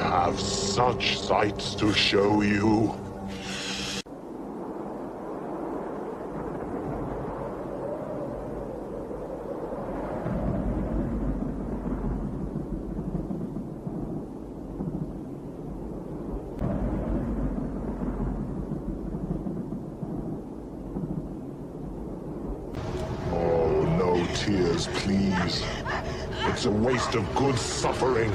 have such sights to show you. Oh, no tears, please. It's a waste of good suffering.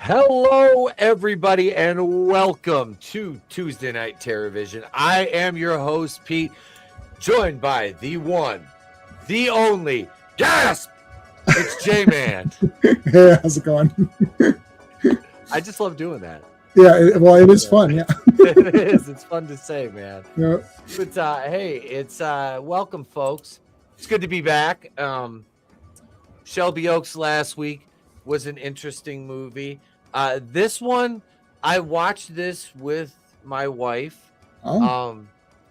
Hello, everybody, and welcome to Tuesday Night Terrorvision. I am your host, Pete, joined by the one, the only, gasp! It's J-Man. Hey, how's it going? I just love doing that. Yeah, it is fun, yeah. It is. It's fun to say, man. Yeah. But, hey, it's welcome, folks. It's good to be back. Shelby Oaks last week was an interesting movie. This one, I watched this with my wife. Oh.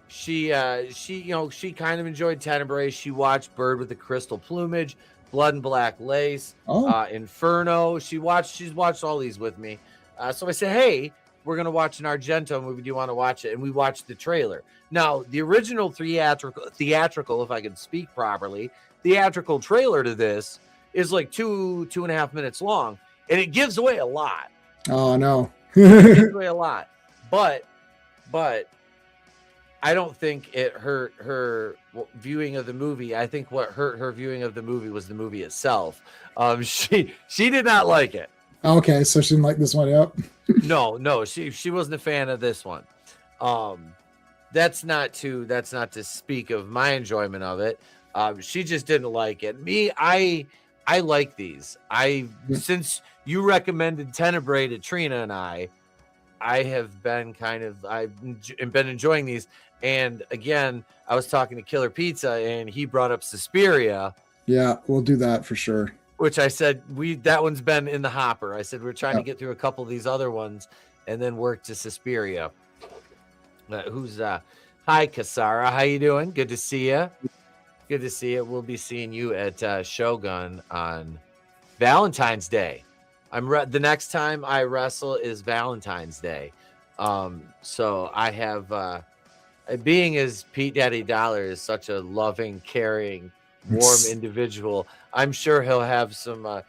She kind of enjoyed Tenebrae. She watched Bird with the Crystal Plumage, Blood and Black Lace, Inferno. She's watched all these with me. So I said, hey, we're gonna watch an Argento movie. Do you want to watch it? And we watched the trailer. Now, the original theatrical, if I can speak properly, theatrical trailer to this is like 2.5 minutes long, and it gives away a lot. Oh no. It gives away a lot, but I don't think it hurt her viewing of the movie. I think what hurt her viewing of the movie was the movie itself. She did not like it. Okay, so she didn't like this one. Yep. No, she wasn't a fan of this one. That's not to speak of my enjoyment of it. She just didn't like it. Me, I like these. Since you recommended Tenebrae to Trina and I have been I've been enjoying these. And again, I was talking to Killer Pizza and he brought up Suspiria. Yeah, we'll do that for sure. Which I said that one's been in the hopper. I said we're trying to get through a couple of these other ones and then work to Suspiria. Hi Kasara, how you doing? Good to see you. Good to see you. We'll be seeing you at Shogun on Valentine's Day. The next time I wrestle is Valentine's Day. So I have being as Pete Daddy Dollar is such a loving, caring, warm individual. I'm sure he'll have some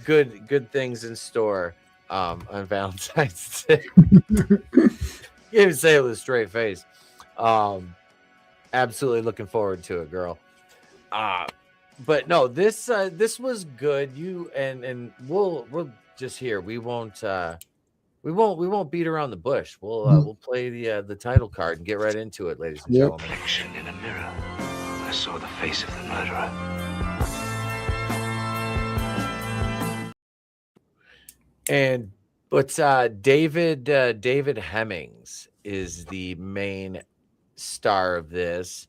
good things in store on Valentine's Day. You even say it with a straight face. Absolutely looking forward to it, girl. But no, this was good. You and we'll just here. We won't beat around the bush. We'll play the title card and get right into it, ladies and gentlemen. Reflection in a mirror. I saw the face of the murderer. But David Hemmings is the main star of this,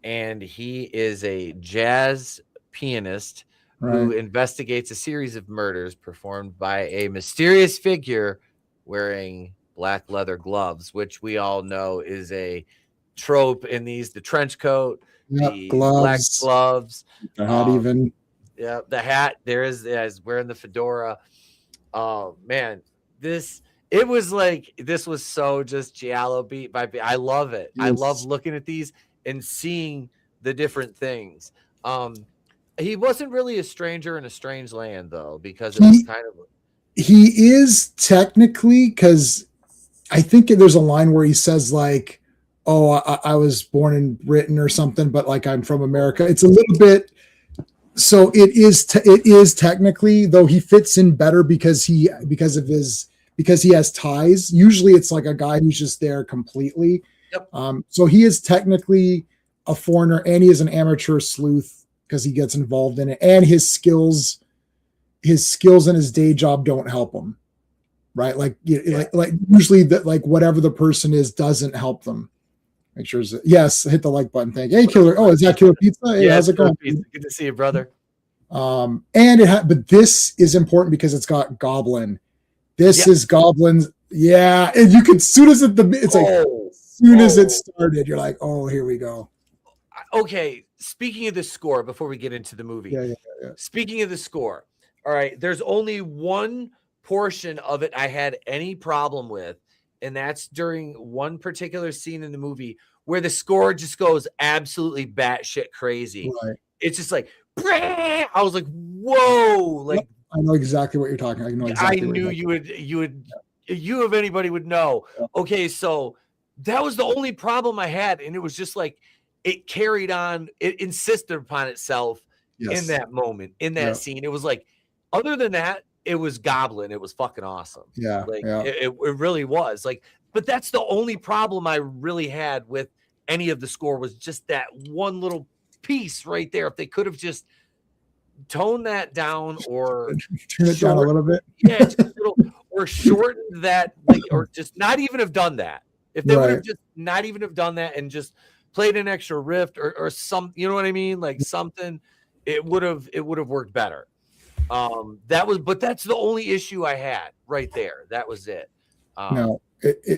and he is a jazz pianist who investigates a series of murders performed by a mysterious figure wearing black leather gloves, which we all know is a trope in these: the trench coat, the black gloves, the hat, even the hat. There is wearing the fedora. Oh man, this was so just Giallo beat by beat. I love it. Yes. I love looking at these and seeing the different things. He wasn't really a stranger in a strange land though, because it was kind of. He is technically, because I think there's a line where he says like, "Oh, I was born in Britain or something, but like I'm from America." It's a little bit So it is technically, though he fits in better because he has ties. Usually it's like a guy who's just there completely. Yep. So he is technically a foreigner, and he is an amateur sleuth because he gets involved in it, and his skills in his day job don't help him. Right. Like usually that, like whatever the person is doesn't help them. Make sure yes, hit the like button. Thank you. Hey, Killer. Oh, is that Killer Pizza? Hey, yeah, how's it going? Pizza. Good to see you, brother. And but this is important because it's got Goblin. This is Goblin's. Yeah, and you can as soon as it started, you're like, oh, here we go. Okay, speaking of the score, before we get into the movie, yeah. Speaking of the score, all right, there's only one portion of it I had any problem with, and that's during one particular scene in the movie where the score just goes absolutely batshit crazy. Right. It's just like, I was like, whoa, like I know exactly what you're talking. I know exactly. I knew you would. You, if anybody, would know. Yeah. Okay, so that was the only problem I had, and it was just like it carried on. It insisted upon itself in that moment, in that scene. It was like, other than that, it was Goblin. It was fucking awesome. Yeah, like it really was. Like, but that's the only problem I really had with any of the score, was just that one little piece right there. If they could have just tone that down or turn it down a little bit, just a little, or shorten that, like, or just not even have done that. If they would have just not even have done that and just played an extra riff or some, you know what I mean, like something, it would have worked better. But that's the only issue I had right there. That was it. No,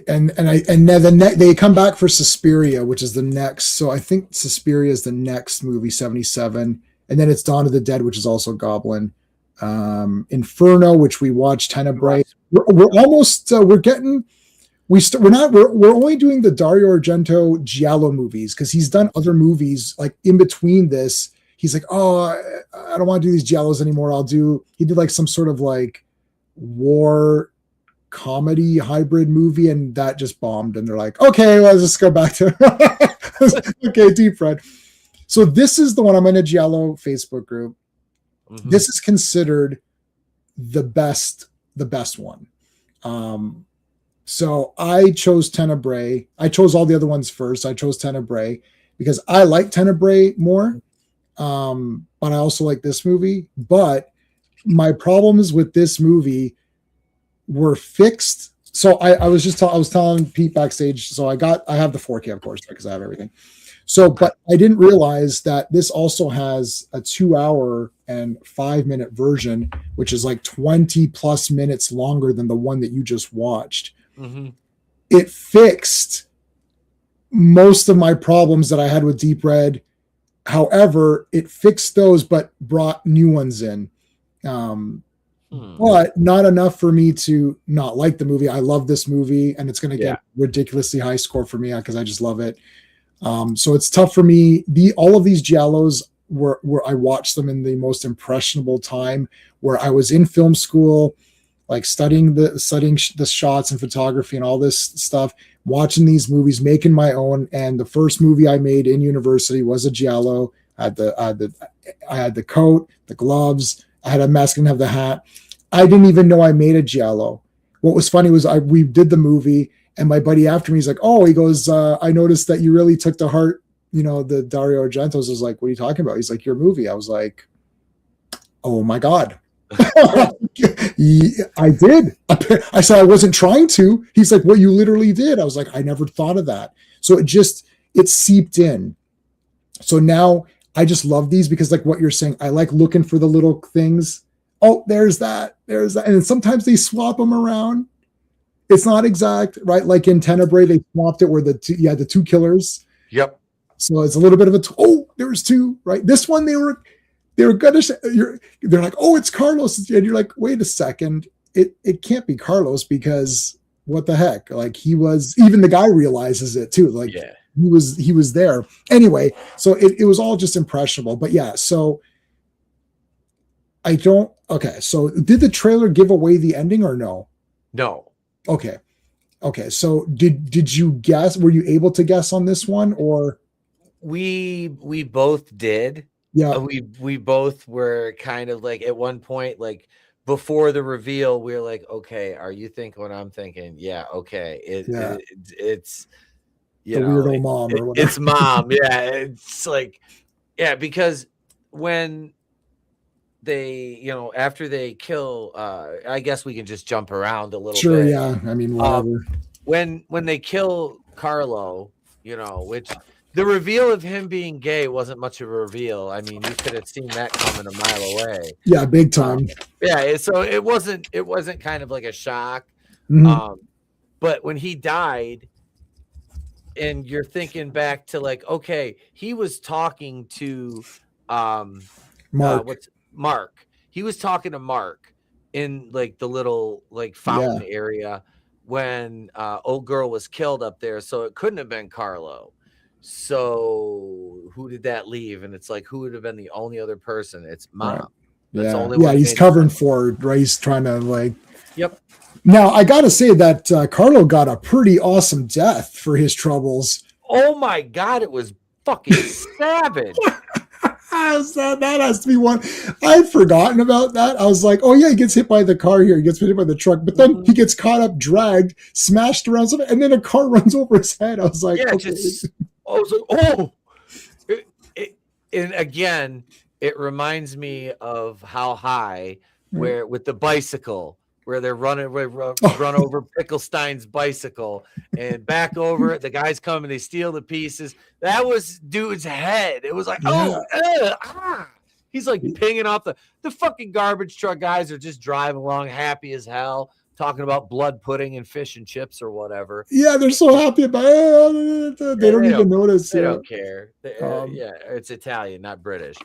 and then they come back for Suspiria, which is the next. So I think Suspiria is the next movie, 77. And then it's Dawn of the Dead, which is also Goblin. Inferno, which we watched, Tenebrae. We're almost we're only doing the Dario Argento Giallo movies because he's done other movies like in between this. He's like, oh, I don't want to do these Giallos anymore. He did like some sort of like war comedy hybrid movie, and that just bombed. And they're like, okay, let's just go back to okay, Deep Red. So this is the one. I'm in a Giallo Facebook group. Mm-hmm. This is considered the best one. So I chose Tenebrae. I chose all the other ones first. I chose Tenebrae because I like Tenebrae more. But I also like this movie. But my problems with this movie were fixed. So I was telling Pete backstage. So I have the 4K, of course, because I have everything. So, but I didn't realize that this also has a 2-hour and 5-minute version, which is like 20 plus minutes longer than the one that you just watched. Mm-hmm. It fixed most of my problems that I had with Deep Red. However, it fixed those, but brought new ones in. But not enough for me to not like the movie. I love this movie, and it's going to get ridiculously high score for me because I just love it. So it's tough for me. All of these Giallos were I watched them in the most impressionable time where I was in film school, like studying the shots and photography and all this stuff, watching these movies, making my own. And the first movie I made in university was a Giallo. I had the coat, the gloves, I had a mask and have the hat. I didn't even know I made a Giallo. What was funny was we did the movie. And my buddy after me, he's like, oh, he goes, I noticed that you really took to heart, the Dario Argento's. I was like, what are you talking about? He's like, your movie. I was like, oh my God. Yeah, I did. I said, I wasn't trying to. He's like, well, you literally did. I was like, I never thought of that. So it seeped in. So now I just love these because like what you're saying, I like looking for the little things. Oh, there's that. And then sometimes they swap them around. It's not exact, right? Like in Tenebrae, they swapped it where the two killers. Yep. So it's a little bit of there's two, right? This one, they were gonna say, they're like, oh, it's Carlos. And you're like, wait a second. It can't be Carlos because what the heck? Like even the guy realizes it too. Like he was there. Anyway, so it was all just impressionable. But yeah, so so did the trailer give away the ending or no? No. Okay. So did you guess? Were you able to guess on this one or? We both did. Yeah. we both were kind of like at one point, like before the reveal, we were like, okay, are you thinking what I'm thinking? Yeah, okay. It's the weirdo mom or whatever. It's mom. Yeah, it's like, yeah, because when they, after they kill, I guess we can just jump around a little Sure, bit. yeah. I mean, whatever. When they kill Carlo, which the reveal of him being gay wasn't much of a reveal. I mean, you could have seen that coming a mile away. Yeah, big time. So it wasn't kind of like a shock. Mm-hmm. But when he died, and you're thinking back to like, okay, he was talking to Mark. He was talking to Mark in like the little like fountain area when old girl was killed up there. So it couldn't have been Carlo. So who did that leave? And it's like, who would have been the only other person? It's mom. Right. That's yeah, only yeah. He's covering for it, right? He's trying to like. Yep. Now I got to say that Carlo got a pretty awesome death for his troubles. Oh my God, it was fucking savage. That has to be one. I'd forgotten about that. I was like, oh yeah, he gets hit by the car here. He gets hit by the truck, but then he gets caught up, dragged, smashed around something, and then a car runs over his head. I was like, yeah, okay. I was like, and again, it reminds me of How High, where with the bicycle, where they're run over Picklestein's bicycle and back over it. The guys come and they steal the pieces. That was dude's head. It was like, he's like pinging off the fucking garbage truck. Guys are just driving along happy as hell, talking about blood pudding and fish and chips or whatever. Yeah, they're so happy about it. They don't even notice. They don't care. It's Italian, not British.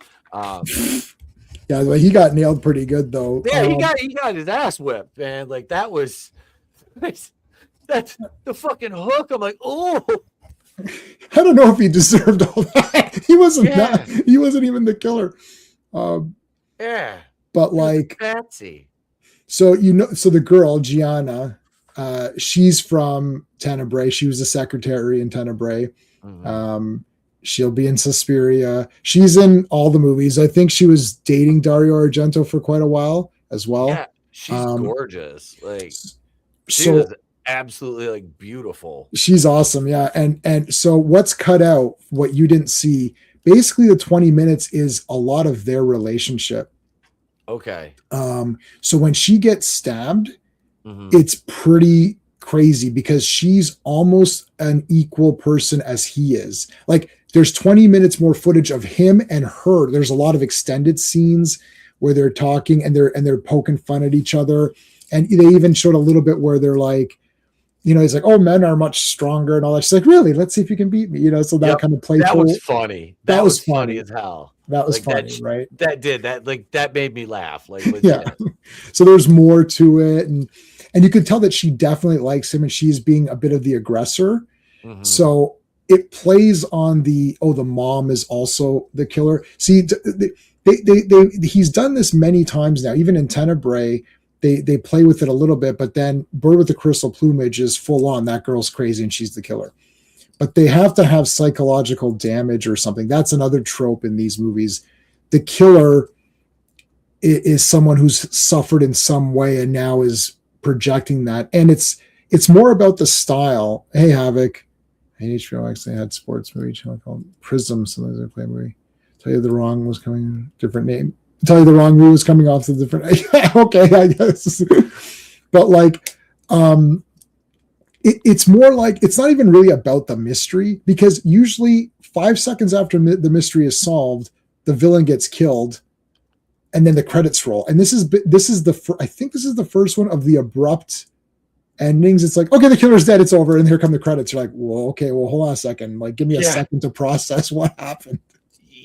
Yeah, well, he got nailed pretty good though. Yeah, he got his ass whipped, man. Like that's the fucking hook. I'm like, oh. I don't know if he deserved all that. He wasn't that. He wasn't even the killer. But like Patsy. So so the girl Gianna, she's from Tenebrae. She was a secretary in Tenebrae. Mm-hmm. She'll be in Suspiria. She's in all the movies. I think she was dating Dario Argento for quite a while as well. Yeah, she's gorgeous. Like she was absolutely like beautiful. She's awesome. Yeah. And so what's cut out, what you didn't see, basically the 20 minutes is a lot of their relationship. Okay. So when she gets stabbed, it's pretty crazy because she's almost an equal person as he is. Like there's 20 minutes more footage of him and her. There's a lot of extended scenes where they're talking and they're poking fun at each other. And they even showed a little bit where they're like, he's like, oh, men are much stronger and all that. She's like, really? Let's see if you can beat me. So that kind of playful. That was funny. That was funny as hell. That was funny, right? That made me laugh. Like, yeah. So there's more to it. And you could tell that she definitely likes him and she's being a bit of the aggressor. Mm-hmm. So it plays on the mom is also the killer. See, he's done this many times now, even in Tenebrae. They play with it a little bit, but then Bird with the Crystal Plumage is full on. That girl's crazy and she's the killer. But they have to have psychological damage or something. That's another trope in these movies. The killer is someone who's suffered in some way and now is projecting that. And it's more about the style. Hey, Havoc. Hey, HBO actually had sports movie channel called Prism. Sometimes they play a movie. Tell you the wrong was coming, different name. Tell you the wrong movie was coming off the different. Okay, I guess. But like, it's more like it's not even really about the mystery because usually 5 seconds after the mystery is solved, the villain gets killed, and then the credits roll. And I think this is the first one of the abrupt endings. It's like, okay, the killer's dead, it's over, and here come the credits. You're like, well, okay, well, hold on a second. Like, give me a second to process what happened.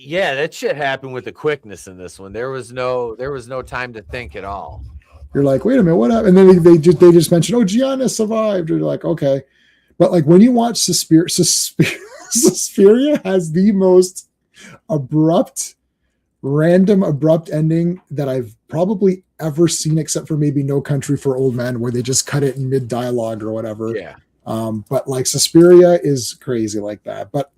Yeah, that shit happened with the quickness in this one. There was no time to think at all. You're like, wait a minute, what happened? And then they just mentioned, oh, Gianna survived. You're like, okay. But like when you watch Suspiria has the most random abrupt ending that I've probably ever seen, except for maybe No Country for Old Men, where they just cut it in mid dialogue or whatever. Yeah. But like Suspiria is crazy like that. But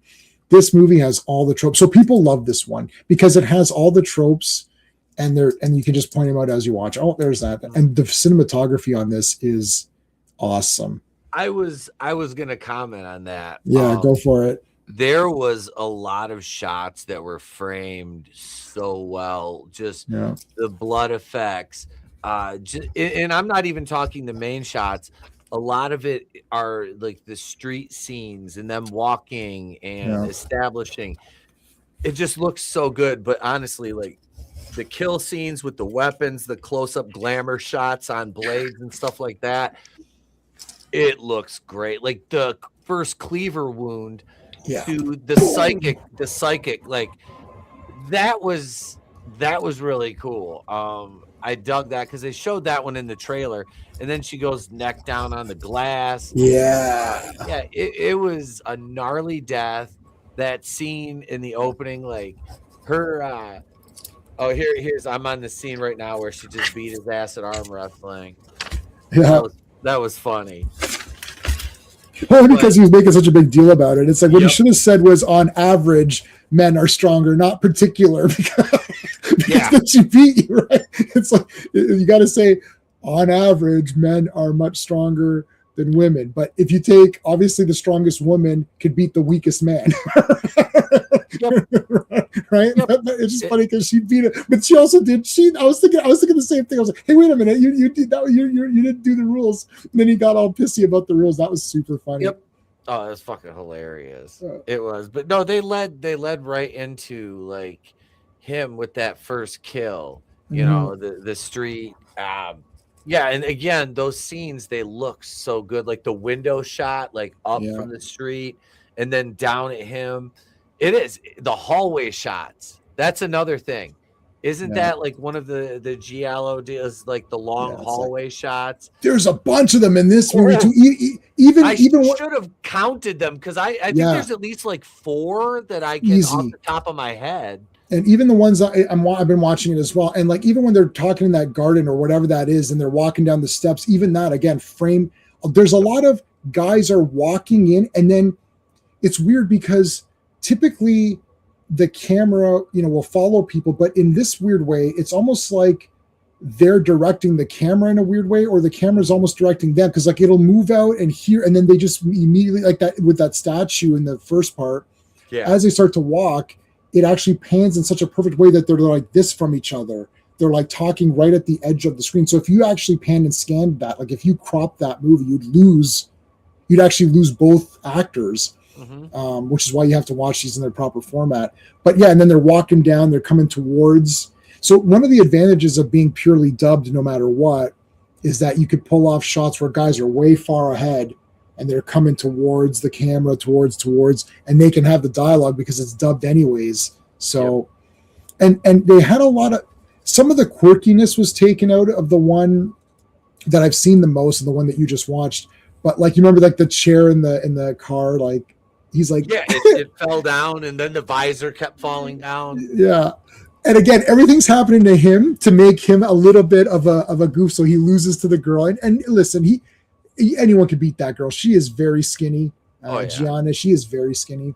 this movie has all the tropes. So people love this one because it has all the tropes, and you can just point them out as you watch. Oh, there's that. And the cinematography on this is awesome. I was gonna comment on that. Yeah, go for it. There was a lot of shots that were framed so well. Just the blood effects. And I'm not even talking the main shots. A lot of it are like the street scenes and them walking and establishing. It just looks so good. But honestly, like the kill scenes with the weapons, the close-up glamour shots on blades and stuff like that, it looks great. Like the first cleaver wound to the psychic, like that was really cool. I dug that because they showed that one in the trailer, and then she goes neck down on the glass. It was a gnarly death. That scene in the opening, like her here's I'm on the scene right now where she just beat his ass at arm wrestling. That was funny. Well, because he was making such a big deal about it. It's like what he should have said was, on average, men are stronger, not particular, because she beat you, right? It's like you got to say, on average, men are much stronger than women. But if you take, obviously, the strongest woman could beat the weakest man. Right? Yep. It's just funny because she beat it, but she also did. I was thinking the same thing. I was like, hey, wait a minute, you did that. You didn't do the rules. And then he got all pissy about the rules. That was super funny. Yep. Oh, it was fucking hilarious. It was, but no, they led right into like him with that first kill. You know, the street. And again, those scenes, they look so good. Like the window shot, like up from the street and then down at him. It is the hallway shots. That's another thing. Isn't that like one of the Giallo deals, like the long hallway shots? There's a bunch of them in this movie too. I should have counted them because I think there's at least like 4 that I can off the top of my head. And even the ones I've been watching it as well. And like even when they're talking in that garden or whatever that is, and they're walking down the steps, even that again frame. There's a lot of guys are walking in, and then it's weird because typically the camera, will follow people, but in this weird way, it's almost like they're directing the camera in a weird way, or the camera's almost directing them, because like it'll move out and here, and then they just immediately, like that with that statue in the first part, as they start to walk, it actually pans in such a perfect way that they're like this from each other. They're like talking right at the edge of the screen. So if you actually pan and scanned that, like if you crop that movie, you'd actually lose both actors. Which is why you have to watch these in their proper format. But and then they're walking down, they're coming towards. So one of the advantages of being purely dubbed, no matter what, is that you could pull off shots where guys are way far ahead and they're coming towards the camera, towards, and they can have the dialogue because it's dubbed anyways. So, and they had some of the quirkiness was taken out of the one that I've seen the most, and the one that you just watched. But like, you remember like the chair in the car, like, he's like, it fell down, and then the visor kept falling down. And again, everything's happening to him to make him a little bit of a goof, so he loses to the girl. And listen, anyone could beat that girl. She is very skinny. Gianna, she is very skinny.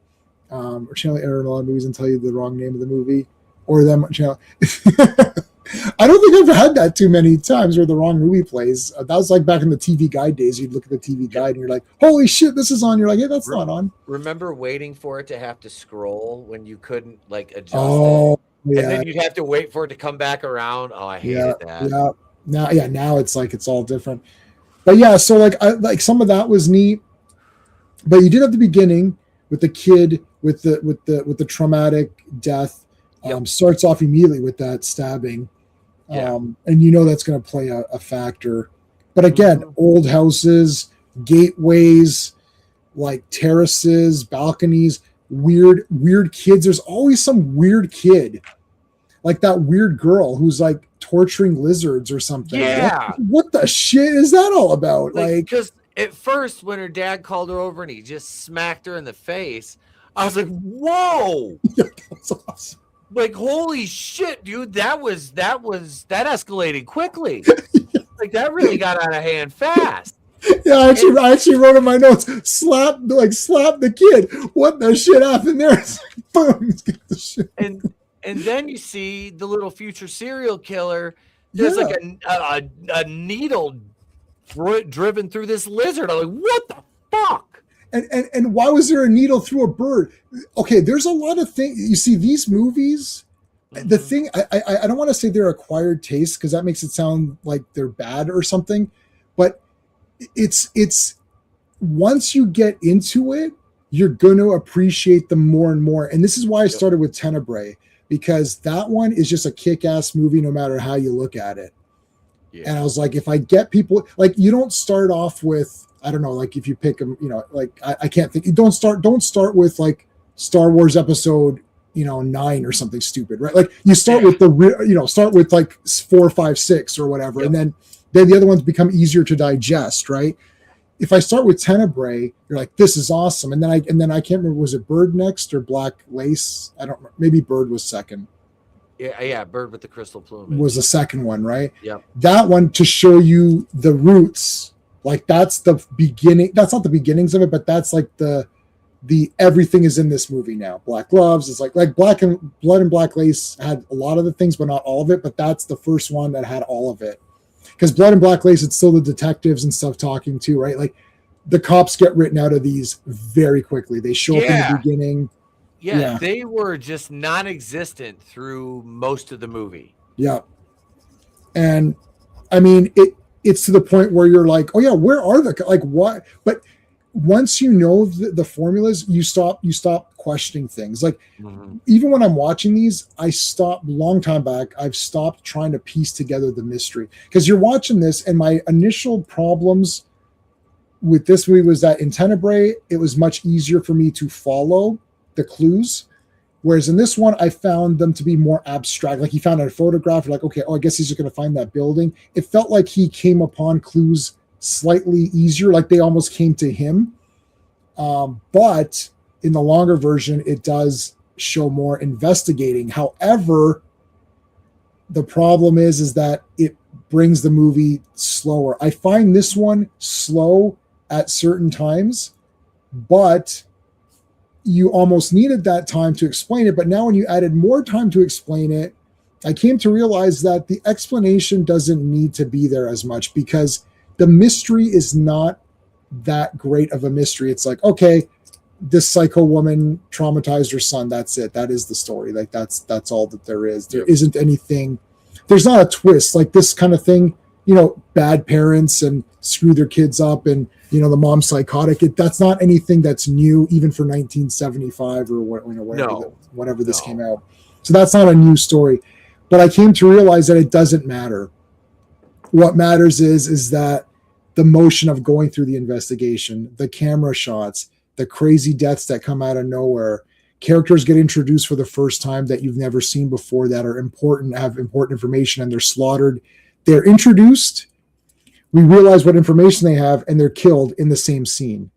Or Channel Air in a lot of movies and tell you the wrong name of the movie, or them channel. I don't think I've had that too many times where the wrong movie plays. That was like back in the TV guide days. You'd look at the TV guide and you're like, holy shit, this is on. You're like, hey, that's not on. Remember waiting for it to have to scroll when you couldn't like adjust it? And then you'd have to wait for it to come back around. Oh, I hated that. Now it's like it's all different. But so like some of that was neat. But you did have the beginning with the kid with the traumatic death. Starts off immediately with that stabbing. And that's going to play a factor. But again, old houses, gateways, like terraces, balconies, weird kids. There's always some weird kid, like that weird girl who's like torturing lizards or something. What the shit is that all about? Like, because at first when her dad called her over and he just smacked her in the face, I was like, whoa. That's awesome. Like, holy shit, dude, that escalated quickly. Like, that really got out of hand fast. Yeah, I actually wrote in my notes, slap the kid. What the shit happened there? Boom, get the shit. And then you see the little future serial killer. There's like a needle driven through this lizard. I'm like, what the fuck? And why was there a needle through a bird? Okay, there's a lot of things. You see, these movies, the thing, I don't want to say they're acquired taste because that makes it sound like they're bad or something, but it's once you get into it, you're going to appreciate them more and more. And this is why I started with Tenebrae, because that one is just a kick-ass movie no matter how you look at it. Yeah. And I was like, if I get people, like, you don't start off with, I don't know, like if you pick them, you know, like I can't think, don't start with like Star Wars episode, 9 or something stupid, right? Like you start with start with like 4, 5, 6 or whatever. Yep. And then the other ones become easier to digest, right? If I start with Tenebrae, you're like, this is awesome. And then I can't remember, was it Bird next or Black Lace? I don't remember. Maybe Bird was second. Yeah, Bird with the crystal plumage was the second one, right? Yeah. That one to show you the roots, like that's the beginning. That's not the beginnings of it, but that's like the everything is in this movie now. Black Gloves is like Blood and Black Lace had a lot of the things, but not all of it. But that's the first one that had all of it. Because Blood and Black Lace, it's still the detectives and stuff talking too, right? Like the cops get written out of these very quickly. They show up in the beginning. Yeah, they were just non-existent through most of the movie. Yeah. And I mean, it's to the point where you're like, oh yeah, where are what? But once you know the formulas, you stop questioning things. Like even when I'm watching these, I stopped long time back. I've stopped trying to piece together the mystery, because you're watching this, and my initial problems with this movie was that in Tenebrae, it was much easier for me to follow the clues. Whereas in this one, I found them to be more abstract. Like he found a photograph, like, okay, I guess he's just going to find that building. It felt like he came upon clues slightly easier, like they almost came to him. But in the longer version, it does show more investigating. However, the problem is that it brings the movie slower. I find this one slow at certain times, but you almost needed that time to explain it. But now when you added more time to explain it, I came to realize that the explanation doesn't need to be there as much, because the mystery is not that great of a mystery. It's like, okay, this psycho woman traumatized her son. That's it. That is the story. Like that's all that there is. There isn't anything. There's not a twist like this kind of thing. Bad parents and screw their kids up, and the mom's psychotic. That's not anything that's new, even for 1975 or whatever this came out. So that's not a new story. But I came to realize that it doesn't matter. What matters is that the motion of going through the investigation, the camera shots, the crazy deaths that come out of nowhere, characters get introduced for the first time that you've never seen before that are important, have important information, and they're slaughtered. They're introduced, we realize what information they have, and they're killed in the same scene,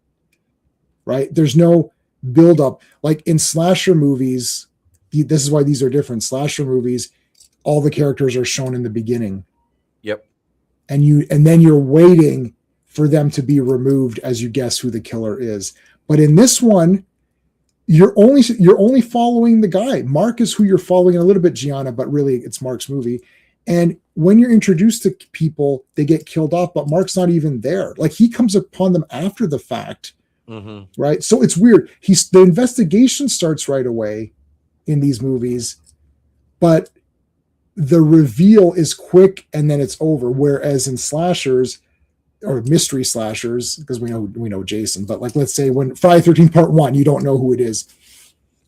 right? There's no buildup. Like in slasher movies, this is why these are different. Slasher movies, all the characters are shown in the beginning. Yep. And then you're waiting for them to be removed as you guess who the killer is. But in this one, you're only following the guy. Mark is who you're following, a little bit Gianna, but really it's Mark's movie. And when you're introduced to people, they get killed off, but Mark's not even there. Like he comes upon them after the fact, right? So it's weird. The investigation starts right away in these movies, but the reveal is quick and then it's over. Whereas in slashers or mystery slashers, because we know Jason, but like let's say when Friday 13th Part 1, you don't know who it is.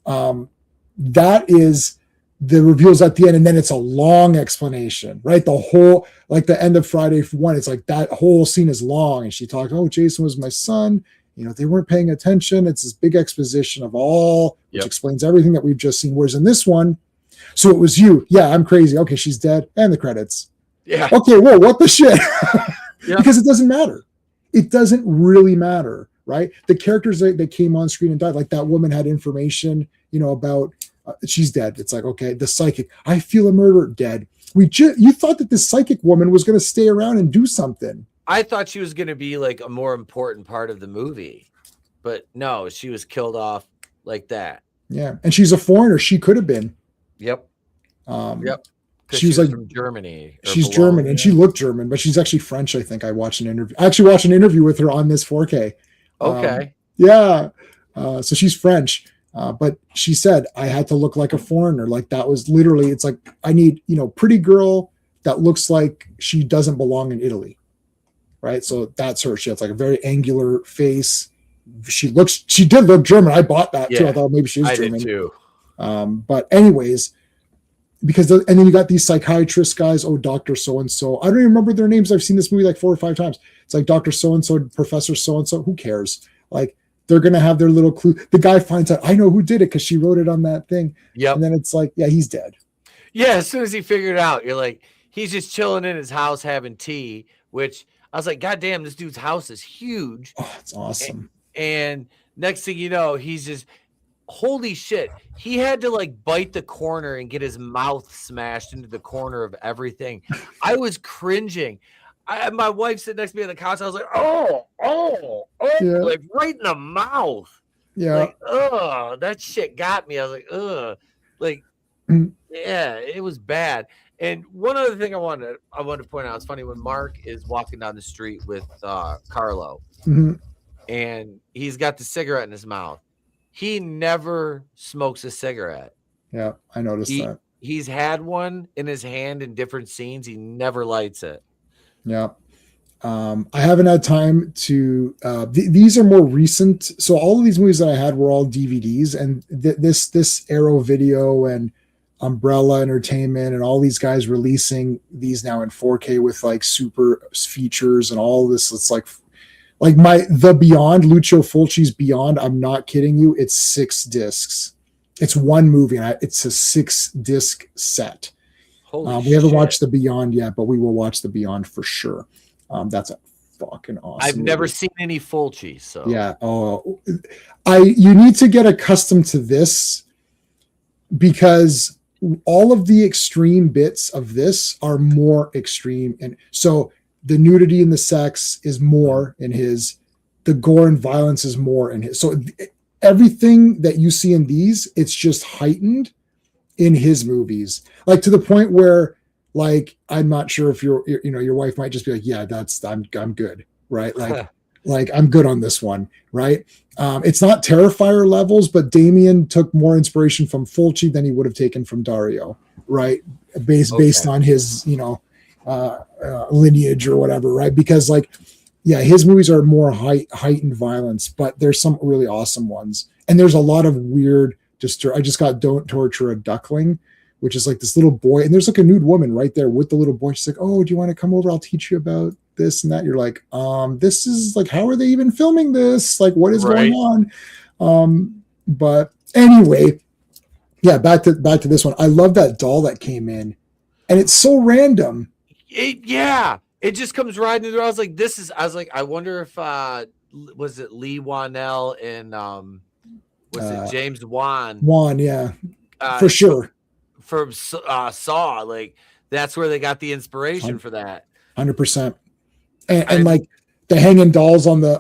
That is the reveals at the end, and then it's a long explanation, right? The whole, like the end of Friday 1, it's like that whole scene is long, and she talks, oh, Jason was my son. They weren't paying attention. It's this big exposition of all, which explains everything that we've just seen. Whereas in this one, so it was you. Yeah, I'm crazy. Okay, she's dead. And the credits. Yeah. Okay, whoa, what the shit? Because it doesn't matter. It doesn't really matter, right? The characters that came on screen and died, like that woman had information, about she's dead. It's like, okay, the psychic, I feel a murder, dead. You thought that this psychic woman was going to stay around and do something. I thought she was going to be like a more important part of the movie, but no, she was killed off like that. Yeah, and she's a foreigner. She could have been. Yep. Yep. She was like from Germany. She's German, and she looked German, but she's actually French. I think I actually watched an interview with her on this 4K. Okay. Yeah. So she's French, but she said I had to look like a foreigner. Like that was literally. It's like I need pretty girl that looks like she doesn't belong in Italy, right? So that's her. She has like a very angular face. She did look German. I bought that too. I thought maybe she was German. Did too. But anyways. And then you got these psychiatrist guys. Oh, Dr. So-and-so. I don't even remember their names. I've seen this movie like 4 or 5 times. It's like Dr. So-and-so, Professor So-and-so. Who cares? Like they're going to have their little clue. The guy finds out, I know who did it because she wrote it on that thing. Yep. And then it's like, yeah, he's dead. Yeah. As soon as he figured it out, you're like, he's just chilling in his house having tea, which I was like, God damn, this dude's house is huge. Oh, it's awesome. And next thing you know, he's just, holy shit, he had to like bite the corner and get his mouth smashed into the corner of everything. I was cringing. My wife sitting next to me on the couch. I was like, oh, yeah. Like right in the mouth. Yeah. Like, oh, that shit got me. I was like, ugh. Like, yeah, it was bad. And one other thing I wanted to point out, it's funny when Mark is walking down the street with Carlo, and he's got the cigarette in his mouth. He never smokes a cigarette. Yeah, I noticed that. He's had one in his hand in different scenes. He never lights it. Yeah. I haven't had time to, these are more recent. So all of these movies that I had were all DVDs, and this Arrow Video and Umbrella Entertainment and all these guys releasing these now in 4K with like super features and all this. It's like the Beyond, Lucio Fulci's Beyond, I'm not kidding you. It's 6 discs. It's one movie, and it's a 6-disc set. We haven't watched the Beyond yet, but we will watch the Beyond for sure. That's a fucking awesome I've never seen any Fulci, so yeah. Oh, you need to get accustomed to this because all of the extreme bits of this are more extreme, and so the nudity and the sex is more in his, the gore and violence is more in his. So everything that you see in these, it's just heightened in his movies, like to the point where, like, I'm not sure if your wife might just be like, yeah, I'm good. Right. Like I'm good on this one. Right. It's not Terrifier levels, but Damien took more inspiration from Fulci than he would have taken from Dario. Right. Based on his, lineage or whatever, right? Because like, yeah, his movies are more heightened violence, but there's some really awesome ones, and there's a lot of weird. I just got Don't Torture a Duckling, which is like this little boy, and there's like a nude woman right there with the little boy. She's like, "Oh, do you want to come over? I'll teach you about this and that." You're like, this is like, how are they even filming this? Like, what is going on? But anyway, yeah, back to this one. I love that doll that came in, and it's so random. It just comes riding through. I was like, I wonder if was it Lee Wanell and was it James Wan? Wan, yeah, for sure. From Saw, like that's where they got the inspiration for that. 100%. And like the hanging dolls on the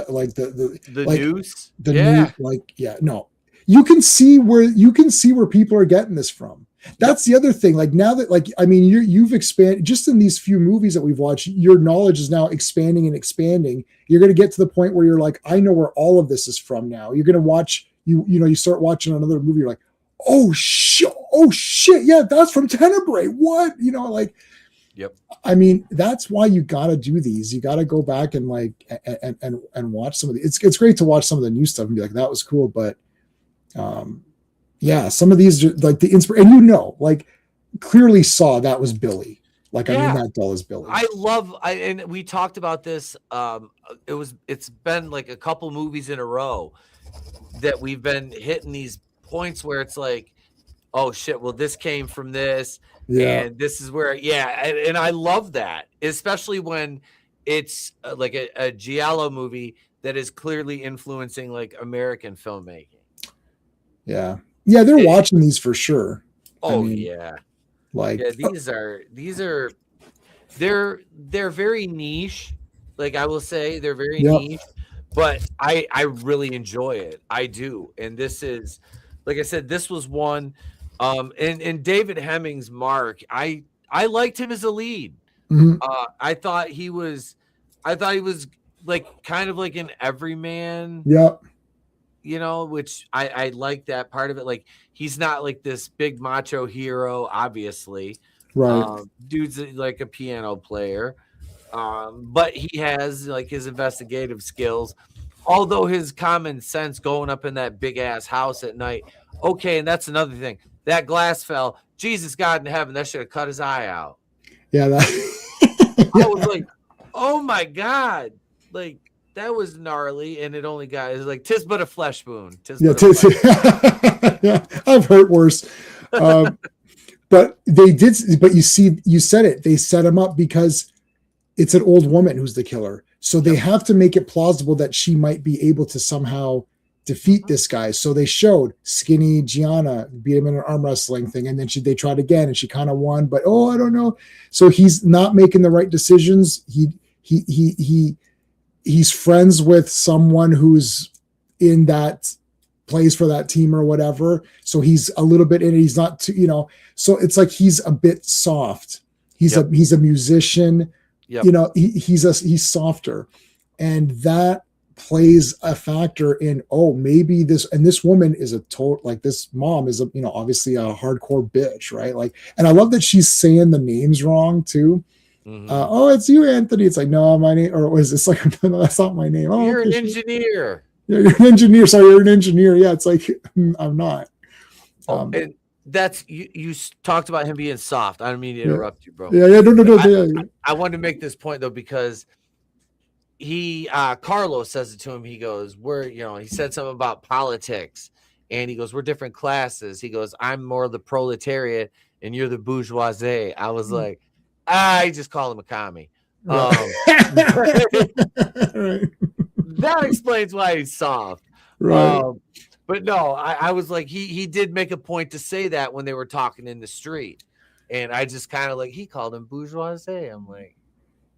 like the like, noose. Noose, like, yeah, no. You can see where people are getting this from. That's the other thing. Like now that, like, I mean, you've expanded just in these few movies that we've watched, your knowledge is now expanding and expanding. You're going to get to the point where you're like, I know where all of this is from now. You're going to watch, you start watching another movie. You're like, oh shit. Yeah. That's from Tenebrae. What? Like, yep. I mean, that's why you got to do these. You got to go back and like, and watch some of the, it's great to watch some of the new stuff and be like, that was cool. But, yeah, some of these are like the inspiration, and like clearly saw that was Billy. Like, I mean, that doll is Billy. And we talked about this. It's been like a couple movies in a row that we've been hitting these points where it's like, oh shit, well, this came from this, and this is where, and I love that, especially when it's like a Giallo movie that is clearly influencing like American filmmaking. Yeah. Yeah, they're watching these for sure. Oh, I mean, yeah. Like, these are they're very niche. Like I will say, they're very niche, but I really enjoy it. I do, and this is, like I said, this was one. And David Hemming's Mark, I liked him as a lead. Mm-hmm. I thought he was like kind of like an everyman. Yeah. You know, which I like that part of it. Like he's not like this big macho hero, obviously. Right. Dude's like a piano player. But he has like his investigative skills. Although his common sense going up in that big ass house at night. Okay, and that's another thing. That glass fell. Jesus God in heaven, that should have cut his eye out. Yeah, I was like, oh my God. Like that was gnarly, and it only got it's like tis but a flesh wound. Yeah, I've heard worse. But they did. But you said it. They set him up because it's an old woman who's the killer. So they have to make it plausible that she might be able to somehow defeat this guy. So they showed skinny Gianna beat him in an arm wrestling thing, and then they tried again, and she kind of won. But I don't know. So he's not making the right decisions. He's friends with someone who's in that plays for that team or whatever. So he's a little bit in it. He's not too, so it's like he's a bit soft. He's a musician, he's softer. And that plays a factor in, maybe this woman is this mom is obviously a hardcore bitch, right? Like, and I love that she's saying the names wrong too. Mm-hmm. It's you, Anthony. It's like, no, my name, or was this like, no, that's not my name. You're an engineer. Yeah, you're an engineer. Sorry, you're an engineer. Yeah, it's like I'm not. And that's you talked about him being soft. I don't mean to interrupt you, bro. Yeah, no. I wanted to make this point though because he Carlos says it to him. He goes, he said something about politics, and he goes, we're different classes. He goes, I'm more the proletariat, and you're the bourgeoisie. I was like, I just call him a commie. Right. That explains why he's soft. Right. But no, I was like, he did make a point to say that when they were talking in the street. And I just kind of like, he called him bourgeoisie. I'm like,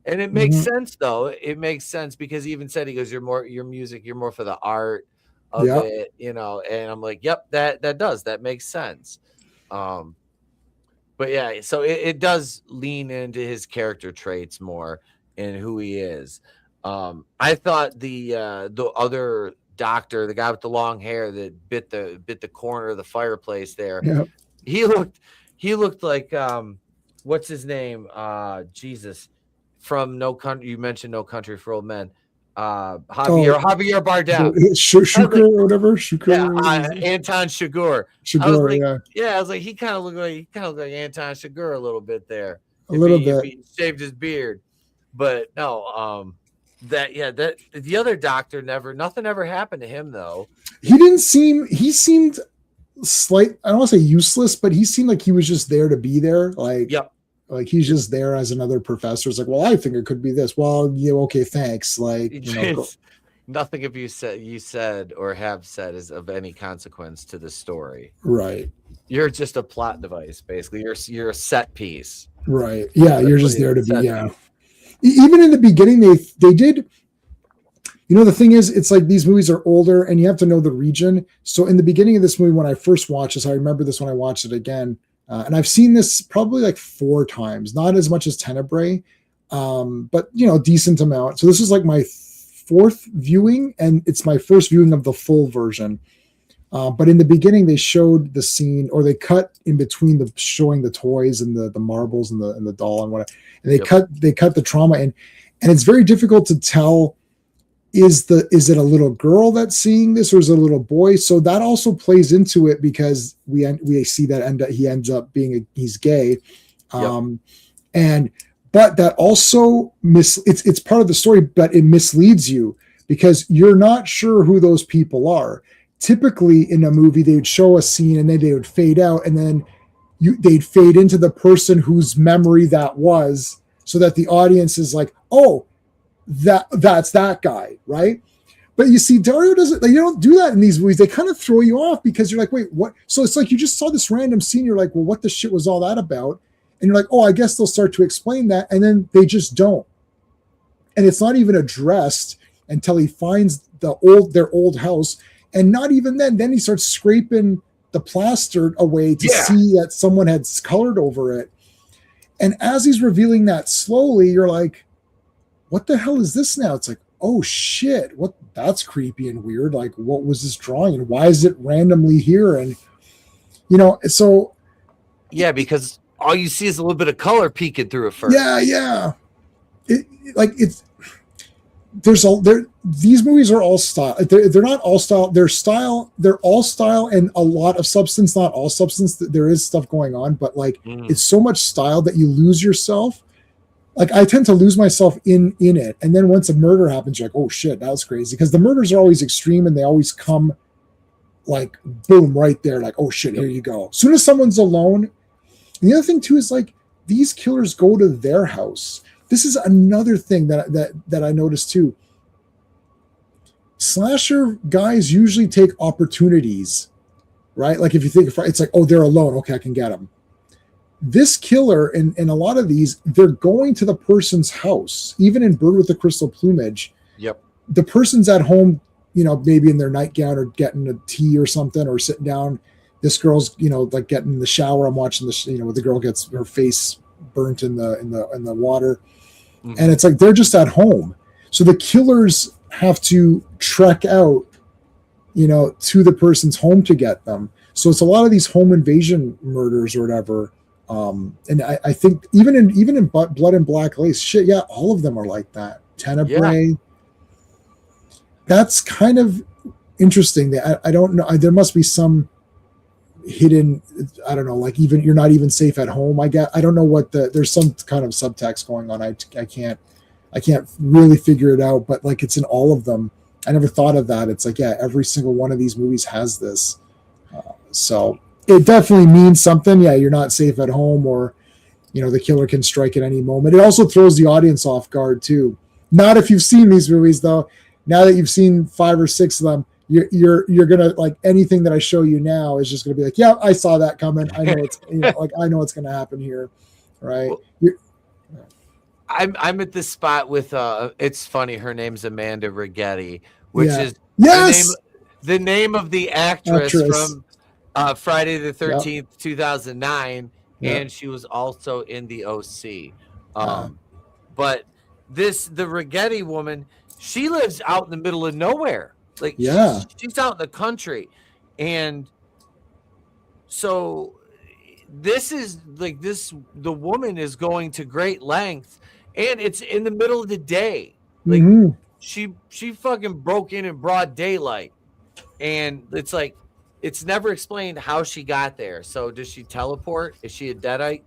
and it makes sense though. It makes sense because he even said, he goes, your music, you're more for the art of it, and I'm like, yep, that makes sense. But yeah, so it does lean into his character traits more and who he is. I thought the other doctor, the guy with the long hair that bit the corner of the fireplace there, he looked like what's his name? Jesus, from No Country. You mentioned No Country for Old Men. Javier Bardem. Shukur or whatever. Shukur. Anton Chigurh. I was like, he kind of looked like Anton Chigurh a little bit there. If he shaved his beard. But no, that the other doctor nothing ever happened to him though. He seemed slight, I don't want to say useless, but he seemed like he was just there to be there. Like, like he's just there as another professor. It's like, well, I think it could be this. Well, yeah, okay, thanks. Like, nothing of you said or have said is of any consequence to the story. Right. You're just a plot device, basically. You're a set piece. Right. Yeah, you're just there to be. Yeah. Even in the beginning, they did. The thing is, it's like these movies are older, and you have to know the region. So in the beginning of this movie, when I first watched this, I remember this when I watched it again. And I've seen this probably like 4 times, not as much as Tenebrae, but decent amount. So this is like my 4th viewing, and it's my first viewing of the full version. But in the beginning, they showed the scene, or they cut in between showing the toys and the marbles and the doll and whatever. And they cut the trauma in, and it's very difficult to tell. Is it a little girl that's seeing this, or is it a little boy? So that also plays into it because we see that he ends up he's gay, but that also it's part of the story, but it misleads you because you're not sure who those people are. Typically in a movie, they would show a scene and then they would fade out, and then they'd fade into the person whose memory that was, so that the audience is like, oh, that's that guy, right? But you see, Dario doesn't. They don't do that in these movies. They kind of throw you off because you're like, wait, what? So it's like you just saw this random scene. You're like, well, what the shit was all that about? And you're like, oh, I guess they'll start to explain that. And then they just don't. And it's not even addressed until he finds their old house. And not even then he starts scraping the plaster away to see that someone had colored over it. And as he's revealing that slowly, you're like, what the hell is this now? It's like, oh shit, that's creepy and weird. Like, what was this drawing and why is it randomly here? And so because all you see is a little bit of color peeking through it first. These movies are all style. They're not all style. They're style. They're all style and a lot of substance. Not all substance. There is stuff going on, but it's so much style that you lose yourself. Like, I tend to lose myself in it, and then once a murder happens, you're like, oh shit, that was crazy. Because the murders are always extreme, and they always come like boom right there. Like, oh shit, here you go. As soon as someone's alone. And the other thing too is like these killers go to their house. This is another thing that I noticed too. Slasher guys usually take opportunities, right? Like if you think it's like, oh, they're alone. Okay, I can get them. This killer in a lot of these, they're going to the person's house. Even in Bird with the Crystal Plumage, the person's at home, maybe in their nightgown or getting a tea or something, or sitting down. This girl's, like getting in the shower. I'm watching where the girl gets her face burnt in the water. Mm-hmm. And it's like they're just at home. So the killers have to trek out, to the person's home to get them. So it's a lot of these home invasion murders or whatever. And I think even in Blood and Black Lace, all of them are like that. Tenebrae. That's kind of interesting. I don't know. There must be some hidden, I don't know, like even you're not even safe at home. I don't know what there's some kind of subtext going on. I can't really figure it out, but like it's in all of them. I never thought of that. It's like, every single one of these movies has this. So it definitely means something. Yeah, you're not safe at home, or the killer can strike at any moment. It also throws the audience off guard too. Not if you've seen these movies though. Now that you've seen 5 or 6 of them, you're gonna, like, anything that I show you now is just gonna be like, yeah, I saw that coming. I know it's I know what's gonna happen here, right? I'm at this spot with it's funny. Her name's Amanda Rigetti, which is the name of the actress. From Friday the 13th, 2009, and she was also in the OC. But the Rigetti woman, she lives out in the middle of nowhere. Like, she's out in the country. And so this is like the woman is going to great lengths, and it's in the middle of the day. Like, she fucking broke in broad daylight, and it's like, it's never explained how she got there. So does she teleport? Is she a Deadite?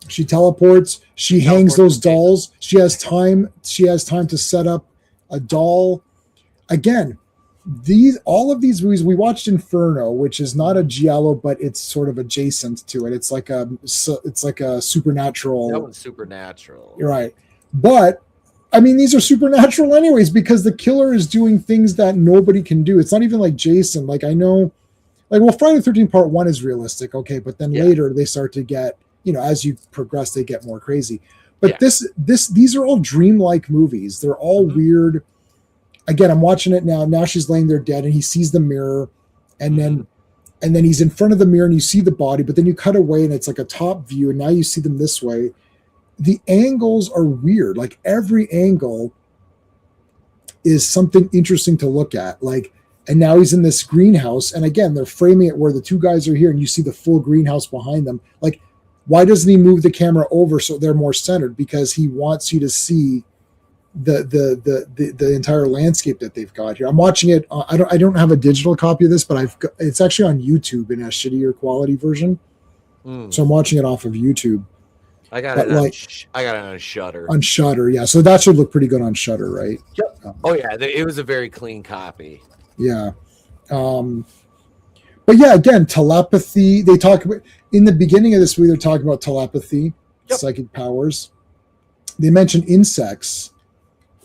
She teleports. She hangs those dolls. She has time to set up a doll. Again, all of these movies, we watched Inferno, which is not a Giallo, but it's sort of adjacent to it. It's like a supernatural. That one's supernatural. You're right. But I mean, these are supernatural anyways, because the killer is doing things that nobody can do. It's not even like Jason. Like, I know, like, well, Friday the 13th Part 1 is realistic. Okay. But then later they start to get, as you progress, they get more crazy. But these are all dreamlike movies. They're all weird. Again, I'm watching it now. Now she's laying there dead, and he sees the mirror, and then he's in front of the mirror, and you see the body, but then you cut away, and it's like a top view, and now you see them this way. The angles are weird. Like, every angle is something interesting to look at. Like, and now he's in this greenhouse, and again, they're framing it where the two guys are here, and you see the full greenhouse behind them. Like, why doesn't he move the camera over so they're more centered? Because he wants you to see the entire landscape that they've got here. I'm watching it. I don't have a digital copy of this, but it's actually on YouTube in a shittier quality version. So I'm watching it off of YouTube. I got it on Shudder. On Shudder, yeah. So that should look pretty good on Shudder, right? Yep. It was a very clean copy. Yeah. But yeah, again, telepathy. They talk about, in the beginning of this movie, they're talking about telepathy, psychic powers. They mention insects.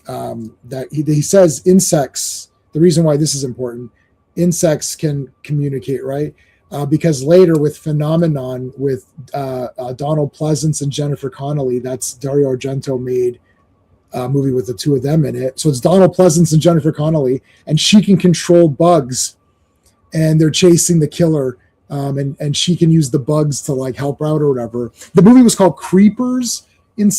That he says insects. The reason why this is important, insects can communicate, right? because later with Phenomenon with Donald Pleasance and Jennifer Connelly, that's Dario Argento made a movie with the two of them in it. So it's Donald Pleasance and Jennifer Connelly, and she can control bugs, and they're chasing the killer, and she can use the bugs to like help her out or whatever. The movie was called Creepers in